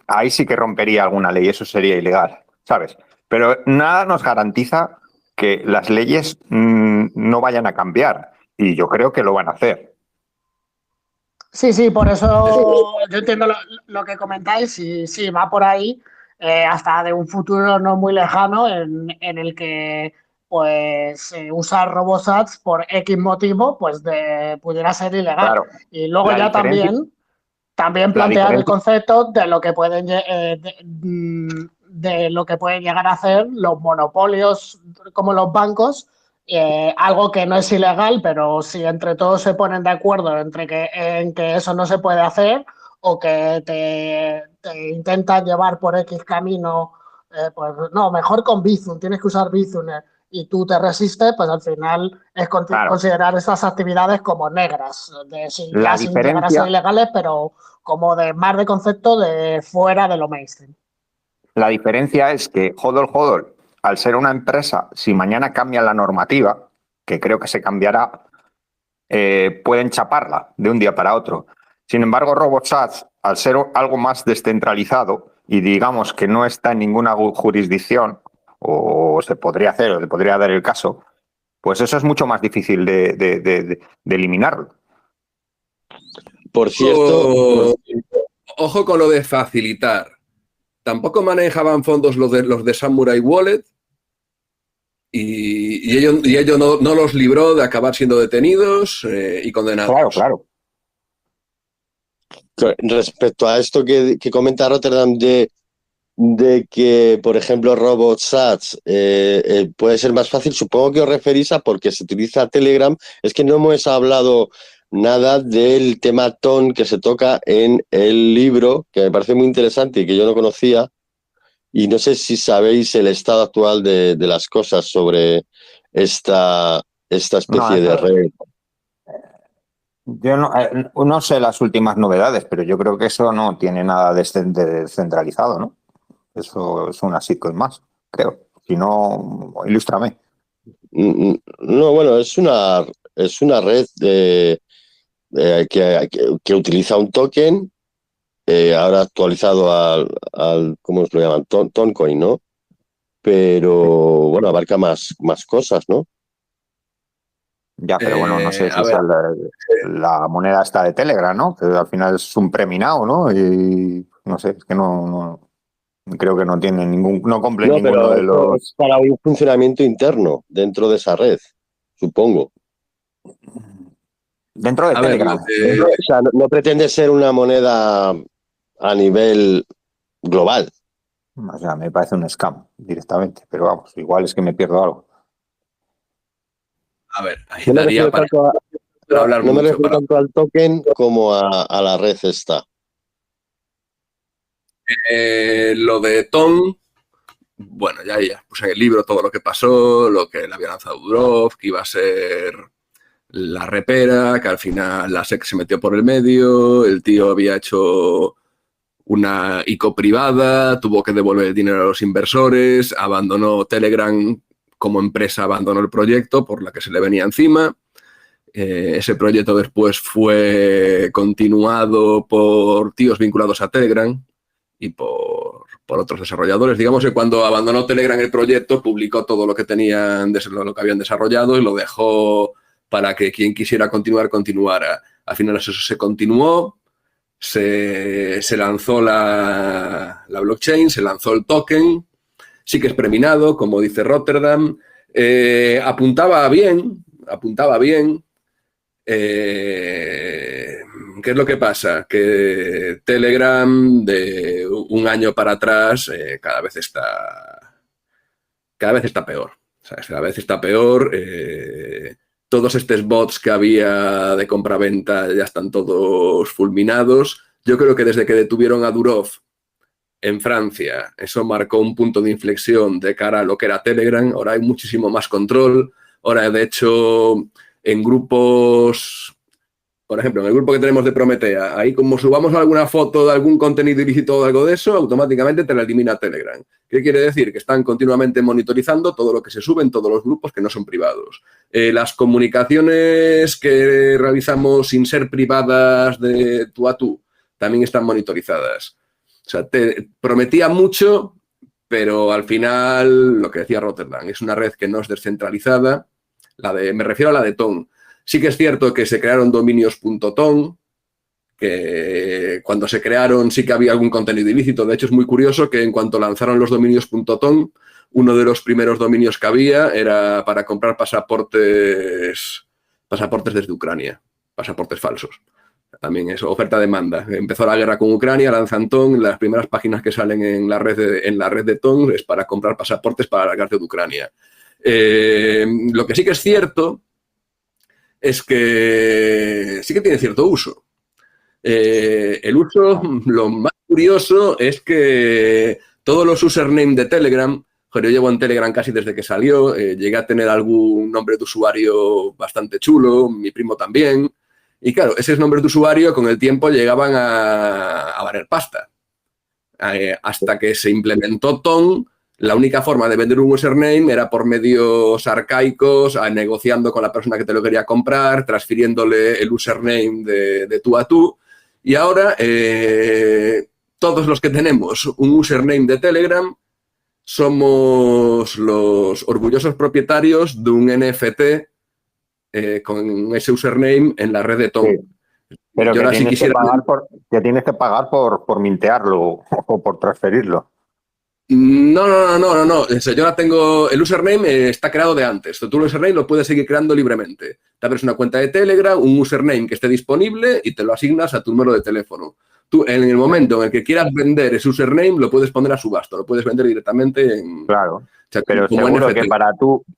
ahí sí que rompería alguna ley, eso sería ilegal, ¿sabes? Pero nada nos garantiza que las leyes no vayan a cambiar y yo creo que lo van a hacer. Sí, por eso yo entiendo lo que comentáis y sí, va por ahí hasta de un futuro no muy lejano en el que pues usar RoboSats por X motivo pues pudiera ser ilegal. Claro, Y luego ya también plantear el concepto de lo que pueden de lo que pueden llegar a hacer los monopolios como los bancos. Algo que no es ilegal, pero si entre todos se ponen de acuerdo en que eso no se puede hacer o que te intentan llevar por X camino, pues no, mejor con Bizum, tienes que usar Bizum y tú te resistes, pues al final es considerar esas actividades como negras, sin llegar a ser ilegales, pero como de más de concepto de fuera de lo mainstream. La diferencia es que HODL, al ser una empresa, si mañana cambia la normativa, que creo que se cambiará, pueden chaparla de un día para otro. Sin embargo, RoboSats, al ser algo más descentralizado y digamos que no está en ninguna jurisdicción, o se podría hacer, o le podría dar el caso, pues eso es mucho más difícil de eliminarlo. Por cierto... Ojo con lo de facilitar. Tampoco manejaban fondos los de Samurai Wallet y ello no los libró de acabar siendo detenidos y condenados. Claro. Respecto a esto que comenta Rotterdam de que, por ejemplo, RoboSats puede ser más fácil, supongo que os referís a porque se utiliza Telegram. Es que no hemos hablado nada del tema TON que se toca en el libro, que me parece muy interesante y que yo no conocía. Y no sé si sabéis el estado actual de las cosas sobre esta especie de red. Yo no sé las últimas novedades, pero yo creo que eso no tiene nada de descentralizado, ¿no? Eso es una shitcoin más, creo. Si no, ilústrame. No, bueno, es una red que utiliza un token, ahora actualizado al ¿cómo lo llaman? Toncoin, ¿no? Pero, bueno, abarca más cosas, ¿no? Ya, pero bueno, no sé si la moneda está de Telegram, ¿no? Que al final es un preminado, ¿no? Y no sé, es que no creo que no tiene no cumple ninguno de los... Es para un funcionamiento interno dentro de esa red, supongo. Dentro de Telegram. O sea, no pretende ser una moneda a nivel global. O sea, me parece un scam directamente, pero vamos, igual es que me pierdo algo. A ver, ahí daría para hablar mucho. No me refiero tanto al token como a la red esta. Lo de Tom, bueno, ya puse en el libro todo lo que pasó, lo que le había lanzado Durov, que iba a ser la repera, que al final la SEC se metió por el medio, el tío había hecho una ICO privada, tuvo que devolver el dinero a los inversores, abandonó Telegram como empresa, abandonó el proyecto por la que se le venía encima. Ese proyecto después fue continuado por tíos vinculados a Telegram y por otros desarrolladores. Digamos que cuando abandonó Telegram el proyecto, publicó todo lo que tenían, lo que habían desarrollado y lo dejó para que quien quisiera continuar, continuara. Al final eso se continuó, se lanzó la blockchain, se lanzó el token, sí que es preminado, como dice Rotterdam, apuntaba bien. ¿Qué es lo que pasa? Que Telegram de un año para atrás cada vez está peor. ¿Sabes? Cada vez está peor. Todos estos bots que había de compraventa ya están todos fulminados. Yo creo que desde que detuvieron a Durov en Francia, eso marcó un punto de inflexión de cara a lo que era Telegram. Ahora hay muchísimo más control. Ahora, de hecho, en grupos, por ejemplo, en el grupo que tenemos de Prometea, ahí como subamos alguna foto de algún contenido ilícito o algo de eso, automáticamente te la elimina Telegram. ¿Qué quiere decir? Que están continuamente monitorizando todo lo que se sube en todos los grupos que no son privados. Las comunicaciones que realizamos sin ser privadas de tú a tú también están monitorizadas. O sea, te prometía mucho, pero al final, lo que decía Rotterdam, es una red que no es descentralizada. Me refiero a la de Ton. Sí que es cierto que se crearon dominios.ton, que cuando se crearon sí que había algún contenido ilícito. De hecho, es muy curioso que en cuanto lanzaron los dominios.ton, uno de los primeros dominios que había era para comprar pasaportes desde Ucrania, pasaportes falsos. También es oferta-demanda. Empezó la guerra con Ucrania, lanzan Ton, las primeras páginas que salen en la red de Ton es para comprar pasaportes para largarte de Ucrania. Lo que sí que es cierto es que sí que tiene cierto uso. El uso, lo más curioso es que todos los usernames de Telegram, yo llevo en Telegram casi desde que salió, llegué a tener algún nombre de usuario bastante chulo, mi primo también, y claro, esos nombres de usuario con el tiempo llegaban a valer pasta. Hasta que se implementó Ton, la única forma de vender un username era por medios arcaicos, negociando con la persona que te lo quería comprar, transfiriéndole el username de tú a tú. Y ahora todos los que tenemos un username de Telegram somos los orgullosos propietarios de un NFT con ese username en la red de Ton. Sí, pero yo que ahora tienes, si quisiera... que tienes que pagar por mintearlo o por transferirlo. No. Yo ahora tengo... El username está creado de antes. Tú el username lo puedes seguir creando libremente. Te abres una cuenta de Telegram, un username que esté disponible y te lo asignas a tu número de teléfono. Tú, en el momento en el que quieras vender ese username, lo puedes poner a subasta. Lo puedes vender directamente en... Claro. O sea, pero como seguro NFT. que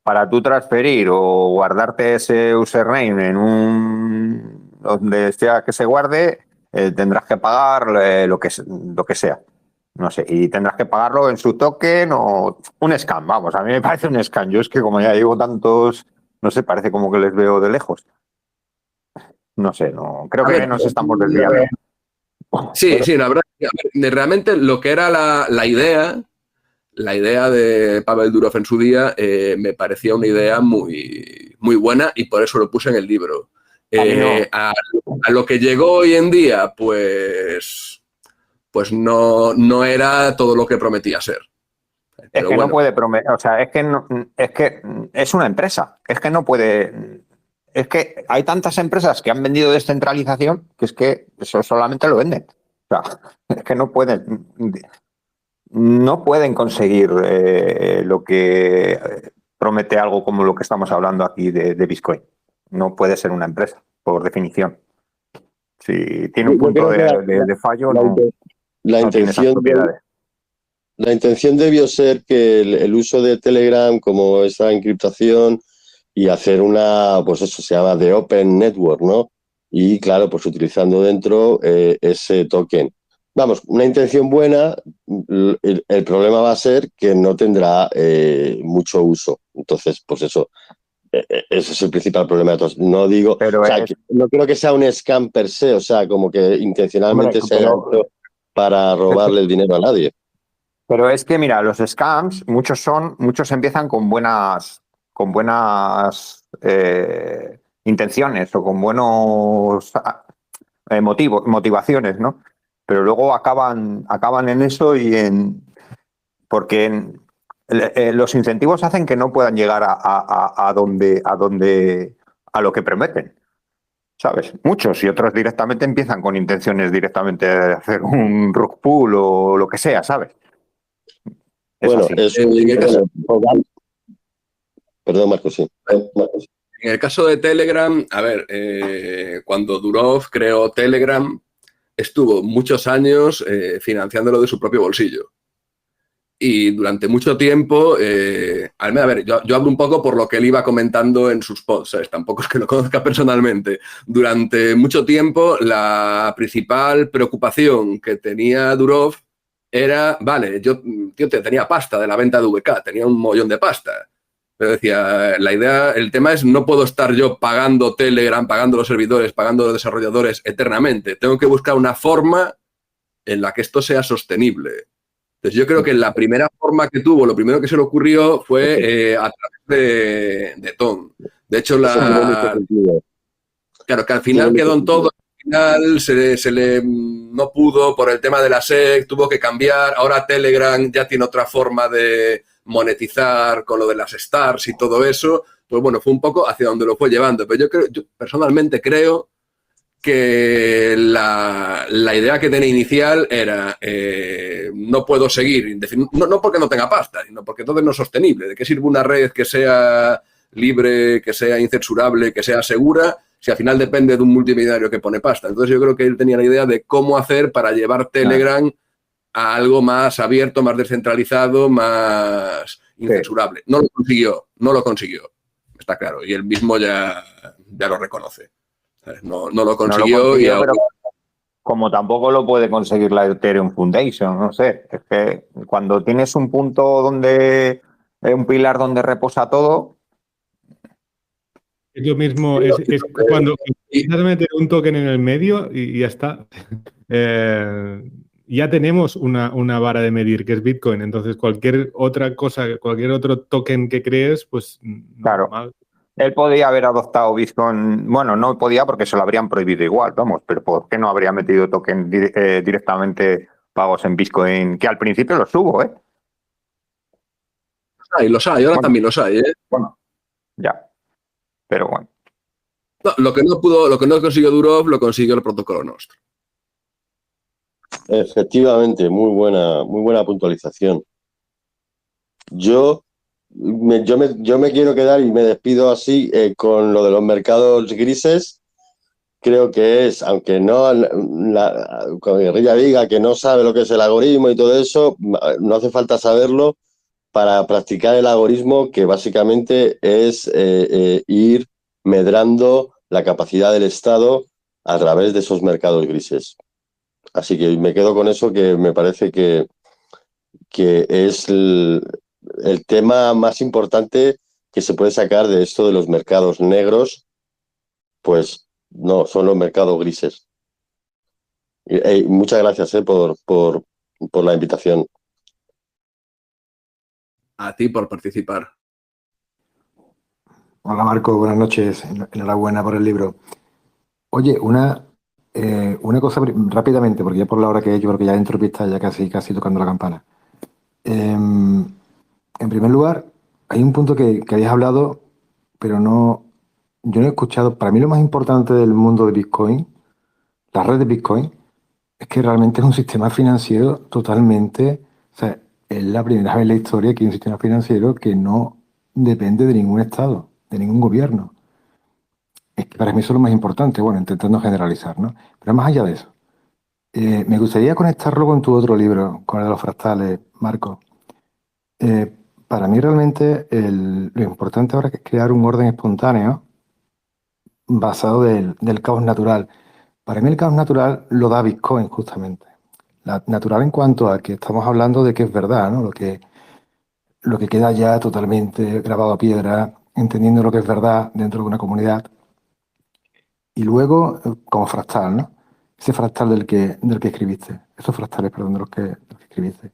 para tú transferir o guardarte ese username en un... donde sea que se guarde, tendrás que pagar lo que sea. No sé, y tendrás que pagarlo en su token o un scam, vamos, a mí me parece un scam. Yo es que como ya llevo tantos, no sé, parece como que les veo de lejos. No sé, no creo que nos estamos desviando. Sí, la verdad, realmente lo que era la idea de Pavel Durov en su día me parecía una idea muy, muy buena y por eso lo puse en el libro. A lo que llegó hoy en día, pues no era todo lo que prometía ser. Es Pero que bueno. no puede prometer, o sea, es que es una empresa, es que no puede, es que hay tantas empresas que han vendido descentralización que es que eso solamente lo venden. O sea, es que no pueden conseguir lo que promete algo como lo que estamos hablando aquí de Bitcoin. No puede ser una empresa, por definición. Si tiene un punto de fallo, no tiene esas propiedades. La intención debió ser que el uso de Telegram como esa encriptación y hacer una, pues eso se llama The Open Network, ¿no? Y claro, pues utilizando dentro ese token. Vamos, una intención buena, el problema va a ser que no tendrá mucho uso. Entonces, pues eso, ese es el principal problema de todos. No digo, Pero o sea, no creo que sea un scam per se, o sea, como que intencionalmente se haya hecho para robarle el dinero a nadie. Pero es que, mira, los scams, muchos empiezan con buenas intenciones o con buenos motivaciones, ¿no? Pero luego acaban en eso porque los incentivos hacen que no puedan llegar a donde a lo que prometen, ¿sabes? Muchos, y otros directamente empiezan con intenciones directamente de hacer un rug pull o lo que sea, ¿sabes? Es Bueno, así. En el caso, perdón, Marcos, sí. Marcos. en el caso de Telegram, a ver, cuando Durov creó Telegram, estuvo muchos años financiándolo de su propio bolsillo. Y durante mucho tiempo, a ver, yo hablo un poco por lo que él iba comentando en sus posts, ¿sabes? Tampoco es que lo conozca personalmente. Durante mucho tiempo, la principal preocupación que tenía Durov era, vale, yo tenía pasta de la venta de VK, tenía un mollón de pasta. Pero decía, la idea, el tema es, no puedo estar yo pagando Telegram, pagando los servidores, pagando los desarrolladores eternamente. Tengo que buscar una forma en la que esto sea sostenible. Entonces yo creo que la primera forma que tuvo, lo primero que se le ocurrió fue a través de Tom. De hecho, claro, que al final quedó en todo, al final no pudo por el tema de la SEC, tuvo que cambiar, ahora Telegram ya tiene otra forma de monetizar con lo de las stars y todo eso, pues bueno, fue un poco hacia donde lo fue llevando. Pero yo personalmente creo que la idea que tenía inicial era no puedo seguir, no porque no tenga pasta, sino porque todo no es sostenible. ¿De qué sirve una red que sea libre, que sea incensurable, que sea segura, si al final depende de un multimillonario que pone pasta? Entonces yo creo que él tenía la idea de cómo hacer para llevar Telegram a algo más abierto, más descentralizado, más incensurable. No lo consiguió, está claro, y él mismo ya lo reconoce. No lo consiguió, y ahora... pero como tampoco lo puede conseguir la Ethereum Foundation, no sé, es que cuando tienes un punto donde, un pilar donde reposa todo... Es lo mismo, es cuando empiezas a meter un token en el medio y ya está. Ya tenemos una vara de medir que es Bitcoin, entonces cualquier otra cosa, cualquier otro token que crees, pues Claro. normal. Él podía haber adoptado Bitcoin, bueno, no podía porque se lo habrían prohibido igual, vamos, pero ¿por qué no habría metido token directamente pagos en Bitcoin? Que al principio los hubo, ¿eh? Los hay, ahora también los hay, ¿eh? Bueno, ya, pero bueno. No, lo que no consiguió Durov, lo consiguió el protocolo Nostro. Efectivamente, muy buena puntualización. Yo me quiero quedar y me despido así con lo de los mercados grises. Creo que es, aunque no cuando Guerrilla diga que no sabe lo que es el algoritmo y todo eso, no hace falta saberlo para practicar el algoritmo, que básicamente es ir medrando la capacidad del Estado a través de esos mercados grises. Así que me quedo con eso, que me parece que es el tema más importante que se puede sacar de esto de los mercados negros, pues no, son los mercados grises. Muchas gracias por la invitación. A ti por participar. Hola Marco, buenas noches. Enhorabuena por el libro. Oye, una cosa rápidamente, porque ya por la hora que es, yo creo que ya dentro de pista ya casi tocando la campana. En primer lugar, hay un punto que habéis hablado, pero yo no he escuchado. Para mí lo más importante del mundo de Bitcoin, la red de Bitcoin, es que realmente es un sistema financiero totalmente, o sea, es la primera vez en la historia que hay un sistema financiero que no depende de ningún estado, de ningún gobierno. Es que para mí eso es lo más importante, bueno, intentando generalizar, ¿no? Pero más allá de eso, me gustaría conectarlo con tu otro libro, con el de los fractales, Marco. Para mí realmente lo importante ahora es crear un orden espontáneo basado del caos natural. Para mí el caos natural lo da Bitcoin justamente. Natural en cuanto a que estamos hablando de que es verdad, ¿no? Lo que queda ya totalmente grabado a piedra, entendiendo lo que es verdad dentro de una comunidad. Y luego, como fractal, ¿no? Ese fractal del que escribiste. Esos fractales, perdón, de los que escribiste.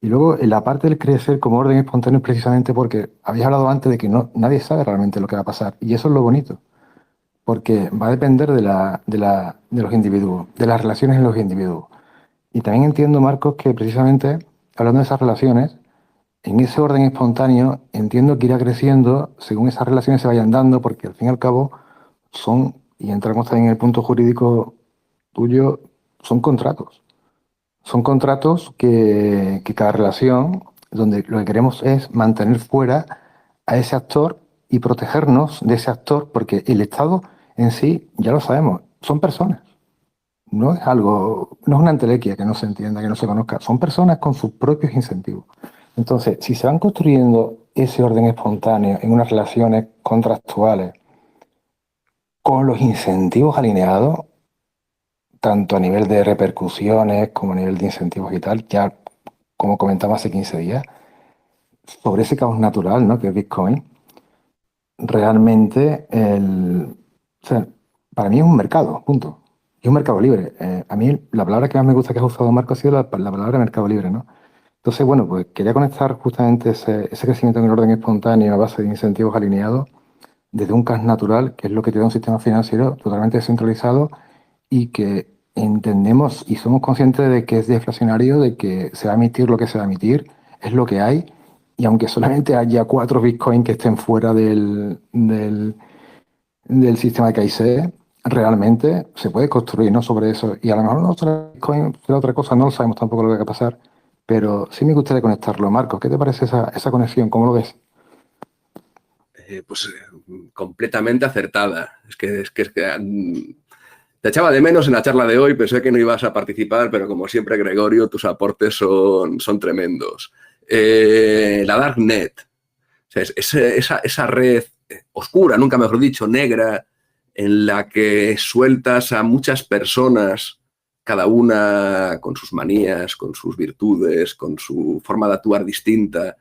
Y luego, en la parte del crecer como orden espontáneo, precisamente porque habéis hablado antes de que nadie sabe realmente lo que va a pasar. Y eso es lo bonito. Porque va a depender de los individuos, de las relaciones en los individuos. Y también entiendo, Marcos, que precisamente, hablando de esas relaciones, en ese orden espontáneo, entiendo que irá creciendo según esas relaciones se vayan dando, porque al fin y al cabo, son, y entramos también en el punto jurídico tuyo, son contratos. Son contratos que cada relación, donde lo que queremos es mantener fuera a ese actor y protegernos de ese actor, porque el Estado en sí, ya lo sabemos, son personas. No es algo, no es una entelequia que no se entienda, que no se conozca. Son personas con sus propios incentivos. Entonces, si se van construyendo ese orden espontáneo en unas relaciones contractuales con los incentivos alineados, tanto a nivel de repercusiones como a nivel de incentivos y tal, ya como comentaba hace 15 días, sobre ese caos natural, ¿no?, que es Bitcoin, realmente o sea, para mí es un mercado, punto. Es un mercado libre. A mí la palabra que más me gusta que has usado, Marco, ha sido la palabra mercado libre, ¿no? Entonces, bueno, pues quería conectar justamente ese crecimiento en el orden espontáneo a base de incentivos alineados desde un caos natural, que es lo que te da un sistema financiero totalmente descentralizado y que entendemos y somos conscientes de que es deflacionario, de que se va a emitir lo que se va a emitir, es lo que hay, y aunque solamente haya 4 Bitcoin que estén fuera del sistema de KIC, realmente se puede construir, ¿no?, sobre eso. Y a lo mejor no será Bitcoin, será otra cosa, no lo sabemos tampoco lo que va a pasar, pero sí me gustaría conectarlo. Marcos, ¿qué te parece esa conexión? ¿Cómo lo ves? Completamente acertada. Te echaba de menos en la charla de hoy, pensé que no ibas a participar, pero como siempre, Gregorio, tus aportes son tremendos. La Darknet, o sea, esa red oscura, nunca mejor dicho, negra, en la que sueltas a muchas personas, cada una con sus manías, con sus virtudes, con su forma de actuar distinta,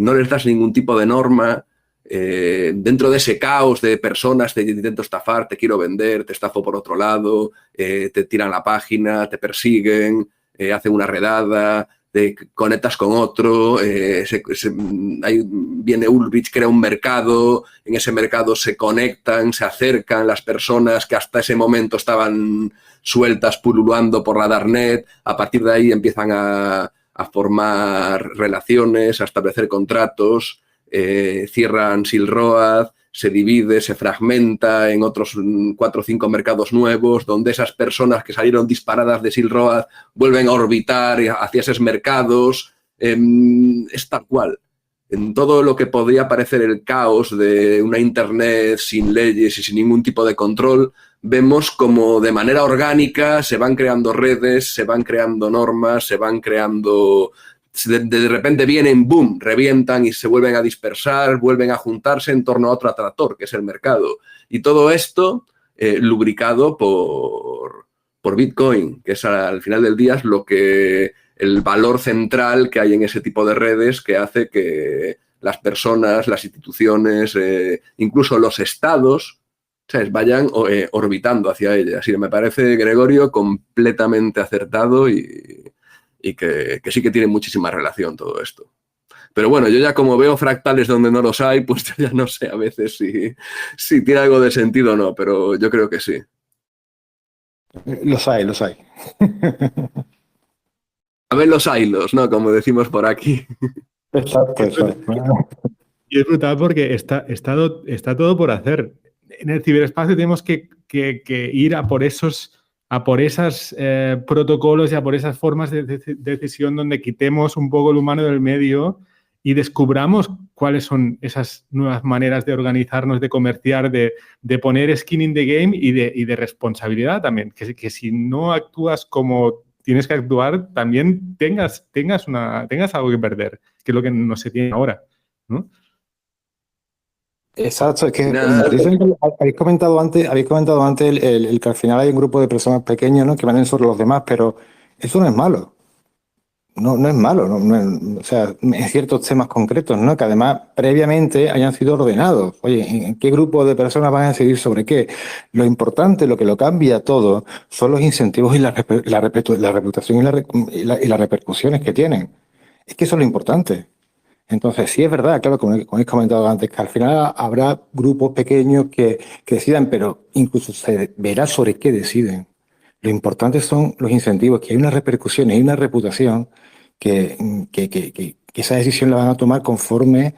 no les das ningún tipo de norma. Dentro de ese caos de personas, te intento estafar, te quiero vender, te estafo por otro lado, te tiran la página, te persiguen, hacen una redada, te conectas con otro, viene Ulrich, crea un mercado, en ese mercado se conectan, se acercan las personas que hasta ese momento estaban sueltas, pululando por la Darknet, a partir de ahí empiezan a formar relaciones, a establecer contratos, cierran Silk Road, se divide, se fragmenta en otros 4 o 5 mercados nuevos, donde esas personas que salieron disparadas de Silk Road vuelven a orbitar hacia esos mercados. Es tal cual. En todo lo que podría parecer el caos de una Internet sin leyes y sin ningún tipo de control, vemos como de manera orgánica se van creando redes, se van creando normas, se van creando... De repente vienen, boom, revientan y se vuelven a dispersar, vuelven a juntarse en torno a otro atractor, que es el mercado. Y todo esto lubricado por Bitcoin, que es al final del día es el valor central que hay en ese tipo de redes, que hace que las personas, las instituciones, incluso los estados, ¿sabes?, vayan orbitando hacia ella. Así que me parece, Gregorio, completamente acertado y que sí que tiene muchísima relación todo esto. Pero bueno, yo ya como veo fractales donde no los hay, pues yo ya no sé a veces si tiene algo de sentido o no, pero yo creo que sí. Los hay, los hay. A ver los hilos, ¿no?, como decimos por aquí. Exacto, exacto. Y es brutal porque está todo por hacer. En el ciberespacio tenemos que ir a por esos protocolos y a por esas formas de decisión donde quitemos un poco el humano del medio y descubramos cuáles son esas nuevas maneras de organizarnos, de comerciar, de poner skin in the game y de responsabilidad también. Que si no actúas como tienes que actuar, también tengas algo que perder, que es lo que no se tiene ahora, ¿no? Exacto, es que habéis comentado antes el que al final hay un grupo de personas pequeños, ¿no?, que van sobre los demás, pero eso no es malo. No es malo, o sea, en ciertos temas concretos, ¿no?, que además previamente hayan sido ordenados. Oye, ¿en qué grupo de personas van a decidir sobre qué? Lo importante, lo que lo cambia todo, son los incentivos y la reputación y las repercusiones que tienen. Es que eso es lo importante. Entonces, sí es verdad, claro, como he comentado antes, que al final habrá grupos pequeños que decidan, pero incluso se verá sobre qué deciden. Lo importante son los incentivos, que hay unas repercusiones, hay una reputación que esa decisión la van a tomar conforme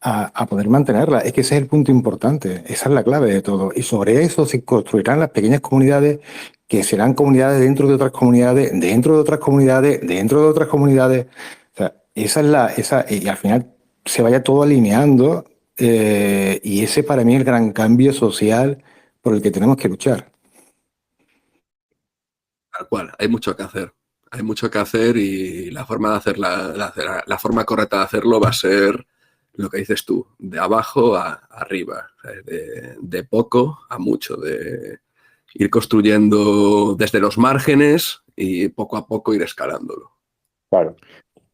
a poder mantenerla. Es que ese es el punto importante, esa es la clave de todo. Y sobre eso se construirán las pequeñas comunidades que serán comunidades dentro de otras comunidades, dentro de otras comunidades, dentro de otras comunidades. O sea, y al final se vaya todo alineando, y ese para mí es el gran cambio social por el que tenemos que luchar. Tal cual, hay mucho que hacer. Hay mucho que hacer y la forma de hacer la forma correcta de hacerlo va a ser lo que dices tú, de abajo a arriba, o sea, de poco a mucho, de ir construyendo desde los márgenes y poco a poco ir escalándolo. Claro.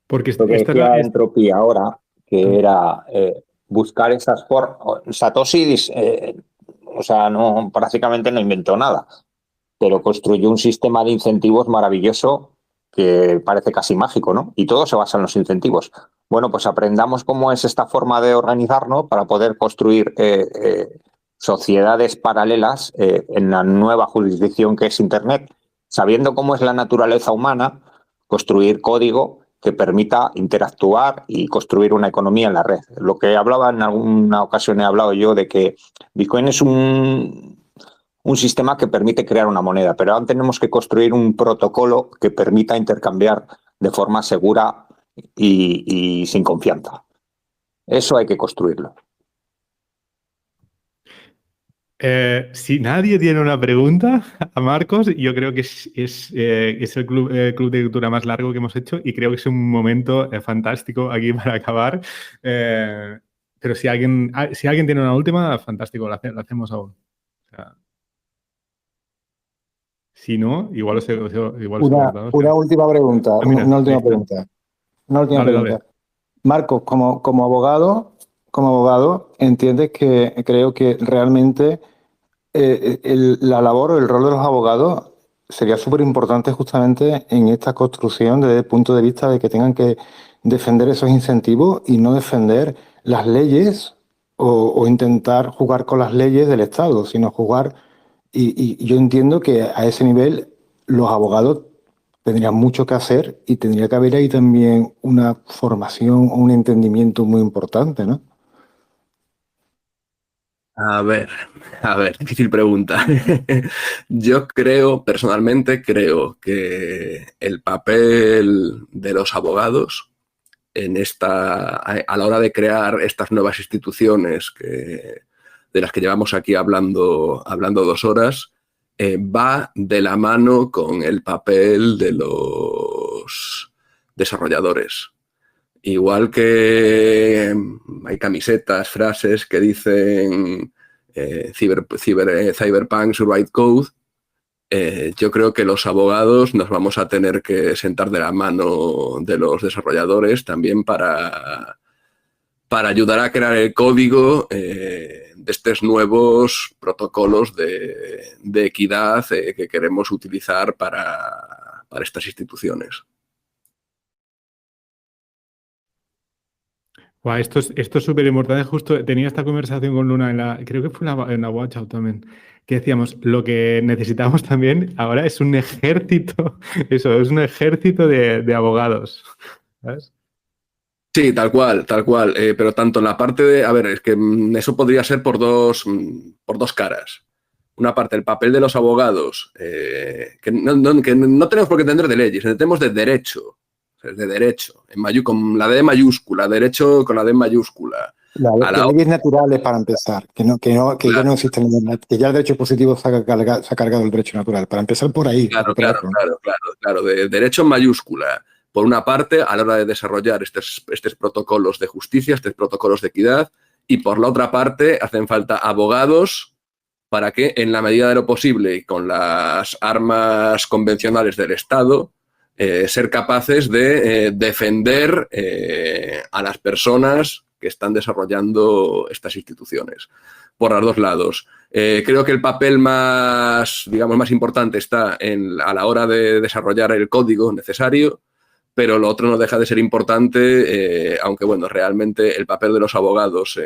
Porque Lo que esta decía es Entropy ahora, que era buscar esas formas. Satoshi, o sea, no, prácticamente no inventó nada, pero construyó un sistema de incentivos maravilloso que parece casi mágico, ¿no? Y todo se basa en los incentivos. Bueno, pues aprendamos cómo es esta forma de organizarnos para poder construir sociedades paralelas en la nueva jurisdicción que es Internet, sabiendo cómo es la naturaleza humana, construir código que permita interactuar y construir una economía en la red. Lo que hablaba en alguna ocasión, he hablado yo de que Bitcoin es un sistema que permite crear una moneda, pero ahora tenemos que construir un protocolo que permita intercambiar de forma segura y sin confianza. Eso hay que construirlo. Si nadie tiene una pregunta a Marcos, yo creo que es el club de lectura más largo que hemos hecho y creo que es un momento fantástico aquí para acabar. Pero si alguien tiene una última, fantástico, la hacemos aún. O sea, si no, igual os he cortado. Una última pregunta. Mira, Una última ahí está. pregunta. Una última Dale, pregunta. dale. Marcos, como abogado, entiendes que creo que realmente la labor o el rol de los abogados sería súper importante justamente en esta construcción desde el punto de vista de que tengan que defender esos incentivos y no defender las leyes o intentar jugar con las leyes del Estado, sino jugar. Y yo entiendo que a ese nivel los abogados tendrían mucho que hacer y tendría que haber ahí también una formación o un entendimiento muy importante, ¿no? A ver, difícil pregunta. Yo personalmente creo que el papel de los abogados a la hora de crear estas nuevas instituciones de las que llevamos aquí hablando 2 horas, va de la mano con el papel de los desarrolladores. Igual que hay camisetas, frases que dicen Cyberpunk Survive Code, yo creo que los abogados nos vamos a tener que sentar de la mano de los desarrolladores también para ayudar a crear el código de estos nuevos protocolos de equidad que queremos utilizar para estas instituciones. Guau, esto es súper importante. Justo tenía esta conversación con Luna creo que fue en la Watch Out también, que decíamos, lo que necesitamos también ahora es un ejército, es un ejército de abogados, ¿sabes? Sí, tal cual, pero tanto en la parte de, a ver, es que eso podría ser por dos caras. Una parte, el papel de los abogados, que no tenemos por qué entender de leyes, entendemos de derecho. De derecho, con la D mayúscula, derecho con la D mayúscula. Leyes naturales para empezar, que Claro. ya no existen leyes, que ya el derecho positivo se ha cargado el derecho natural, para empezar por ahí. Claro, de derecho en mayúscula. Por una parte, a la hora de desarrollar estos protocolos de justicia, estos protocolos de equidad, y por la otra parte, hacen falta abogados para que, en la medida de lo posible y con las armas convencionales del Estado, ser capaces de defender a las personas que están desarrollando estas instituciones, por los dos lados. Creo que el papel más importante está a la hora de desarrollar el código necesario, pero lo otro no deja de ser importante, aunque bueno, realmente el papel de los abogados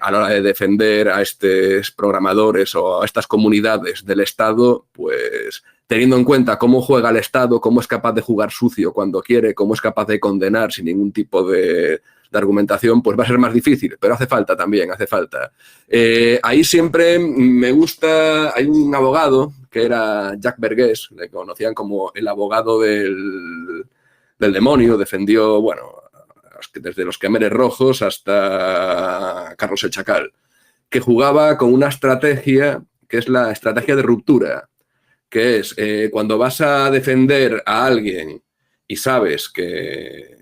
a la hora de defender a estos programadores o a estas comunidades del Estado, pues teniendo en cuenta cómo juega el Estado, cómo es capaz de jugar sucio cuando quiere, cómo es capaz de condenar sin ningún tipo de argumentación, pues va a ser más difícil, pero hace falta también, hace falta. Ahí siempre me gusta, hay un abogado que era Jack Vergés, le conocían como el abogado del demonio, defendió, bueno, desde los Khmeres Rojos hasta Carlos el Chacal, que jugaba con una estrategia que es la estrategia de ruptura, que es cuando vas a defender a alguien y sabes que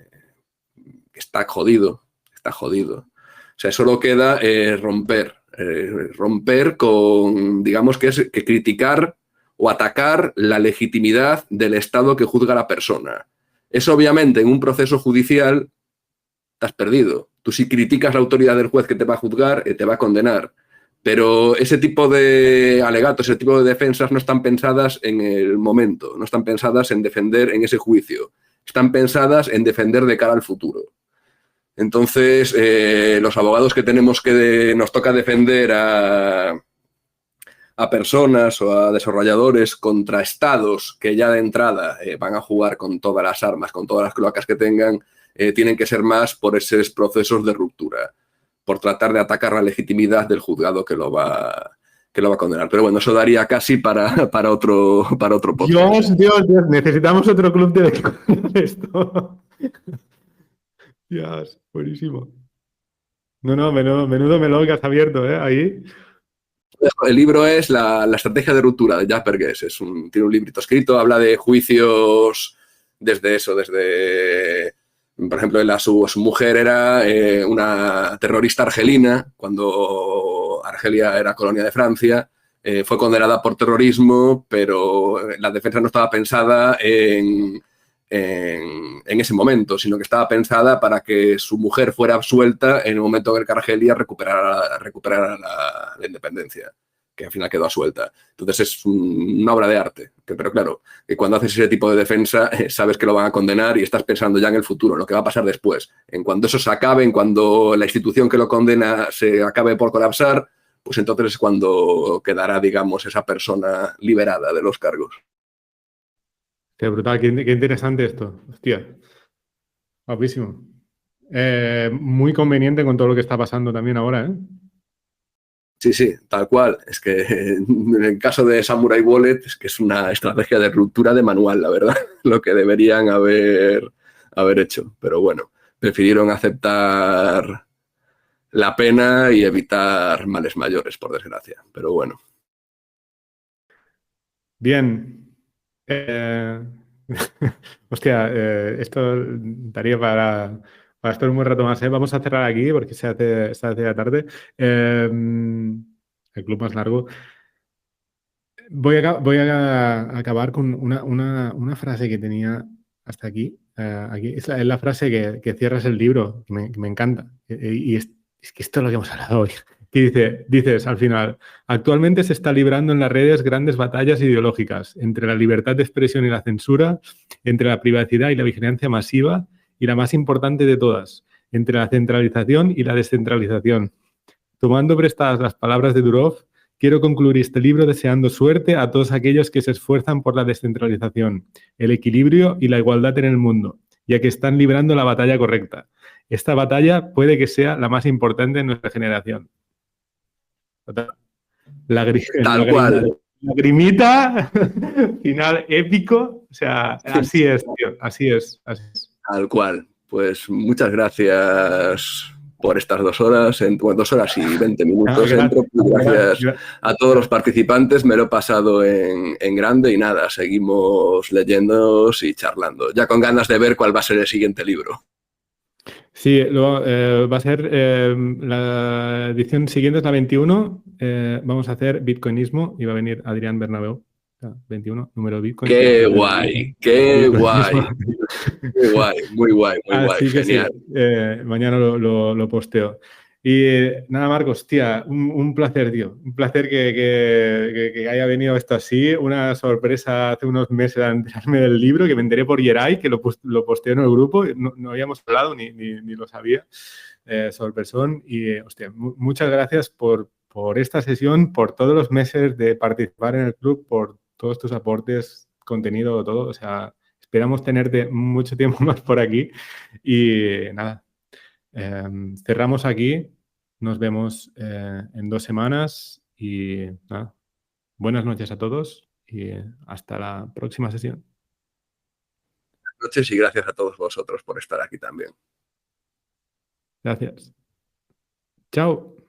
está jodido. O sea, solo queda romper con, digamos que es que criticar o atacar la legitimidad del Estado que juzga a la persona. Eso obviamente en un proceso judicial te has perdido. Tú si criticas la autoridad del juez que te va a juzgar, te va a condenar. Pero ese tipo de alegatos, ese tipo de defensas no están pensadas en el momento, no están pensadas en defender en ese juicio, están pensadas en defender de cara al futuro. Entonces, los abogados que tenemos que nos toca defender a personas o a desarrolladores contra estados que ya de entrada van a jugar con todas las armas, con todas las cloacas que tengan, tienen que ser más por esos procesos de ruptura, por tratar de atacar la legitimidad del juzgado que lo va a condenar. Pero bueno, eso daría casi para otro podcast. Dios, necesitamos otro club de esto. Dios, buenísimo. No, menudo melón que has abierto, ahí. El libro es la estrategia de ruptura de Jack Vergés. Tiene un librito escrito, habla de juicios desde por ejemplo, su mujer era una terrorista argelina, cuando Argelia era colonia de Francia, fue condenada por terrorismo, pero la defensa no estaba pensada en ese momento, sino que estaba pensada para que su mujer fuera absuelta en el momento en el que Argelia recuperara la independencia, que al final quedó absuelta. Entonces es una obra de arte, pero claro, que cuando haces ese tipo de defensa sabes que lo van a condenar y estás pensando ya en el futuro, en lo que va a pasar después. En cuando eso se acabe, en cuando la institución que lo condena se acabe por colapsar, pues entonces es cuando quedará, digamos, esa persona liberada de los cargos. Qué brutal, qué interesante esto. Hostia, guapísimo. Muy conveniente con todo lo que está pasando también ahora, ¿eh? Sí, tal cual. Es que en el caso de Samurai Wallet es que es una estrategia de ruptura de manual, la verdad, lo que deberían haber hecho. Pero bueno, prefirieron aceptar la pena y evitar males mayores, por desgracia. Pero bueno. Bien. Hostia, esto daría para estar un buen rato más, ¿eh? Vamos a cerrar aquí porque se hace ya tarde. El club más largo. Voy a acabar con una frase que tenía hasta aquí. Aquí es la frase que cierras el libro, que me encanta. Y es que esto es lo que hemos hablado hoy. Que dices al final, actualmente se está librando en las redes grandes batallas ideológicas entre la libertad de expresión y la censura, entre la privacidad y la vigilancia masiva, y la más importante de todas, entre la centralización y la descentralización. Tomando prestadas las palabras de Durov, quiero concluir este libro deseando suerte a todos aquellos que se esfuerzan por la descentralización, el equilibrio y la igualdad en el mundo, ya que están librando la batalla correcta. Esta batalla puede que sea la más importante en nuestra generación. Tal cual. Lagrimita, final épico. O sea, así es, tío. Así es. Tal cual. Pues muchas gracias por estas 2 horas, 2 horas y 20 minutos. Gracias a todos los participantes, me lo he pasado en grande y nada, seguimos leyéndonos y charlando. Ya con ganas de ver cuál va a ser el siguiente libro. Sí, va a ser la edición siguiente, es la 21. Vamos a hacer Bitcoinismo y va a venir Adrián Bernabeu. 21, número Bitcoin. ¡Qué guay! ¡Qué guay! ¡Qué guay! Muy guay, muy guay. Genial. Sí, mañana lo posteo. Y nada, Marcos, tía, un placer, tío. Un placer que haya venido esto así. Una sorpresa hace unos meses de enterarme del libro, que me enteré por Yeray, que lo posteó en el grupo. No habíamos hablado ni lo sabía. Sorpresón. Y, hostia, muchas gracias por esta sesión, por todos los meses de participar en el club, por todos tus aportes, contenido, todo. O sea, esperamos tenerte mucho tiempo más por aquí. Y nada, cerramos aquí. Nos vemos en 2 semanas. Y nada, buenas noches a todos y hasta la próxima sesión. Buenas noches y gracias a todos vosotros por estar aquí también. Gracias. Chao.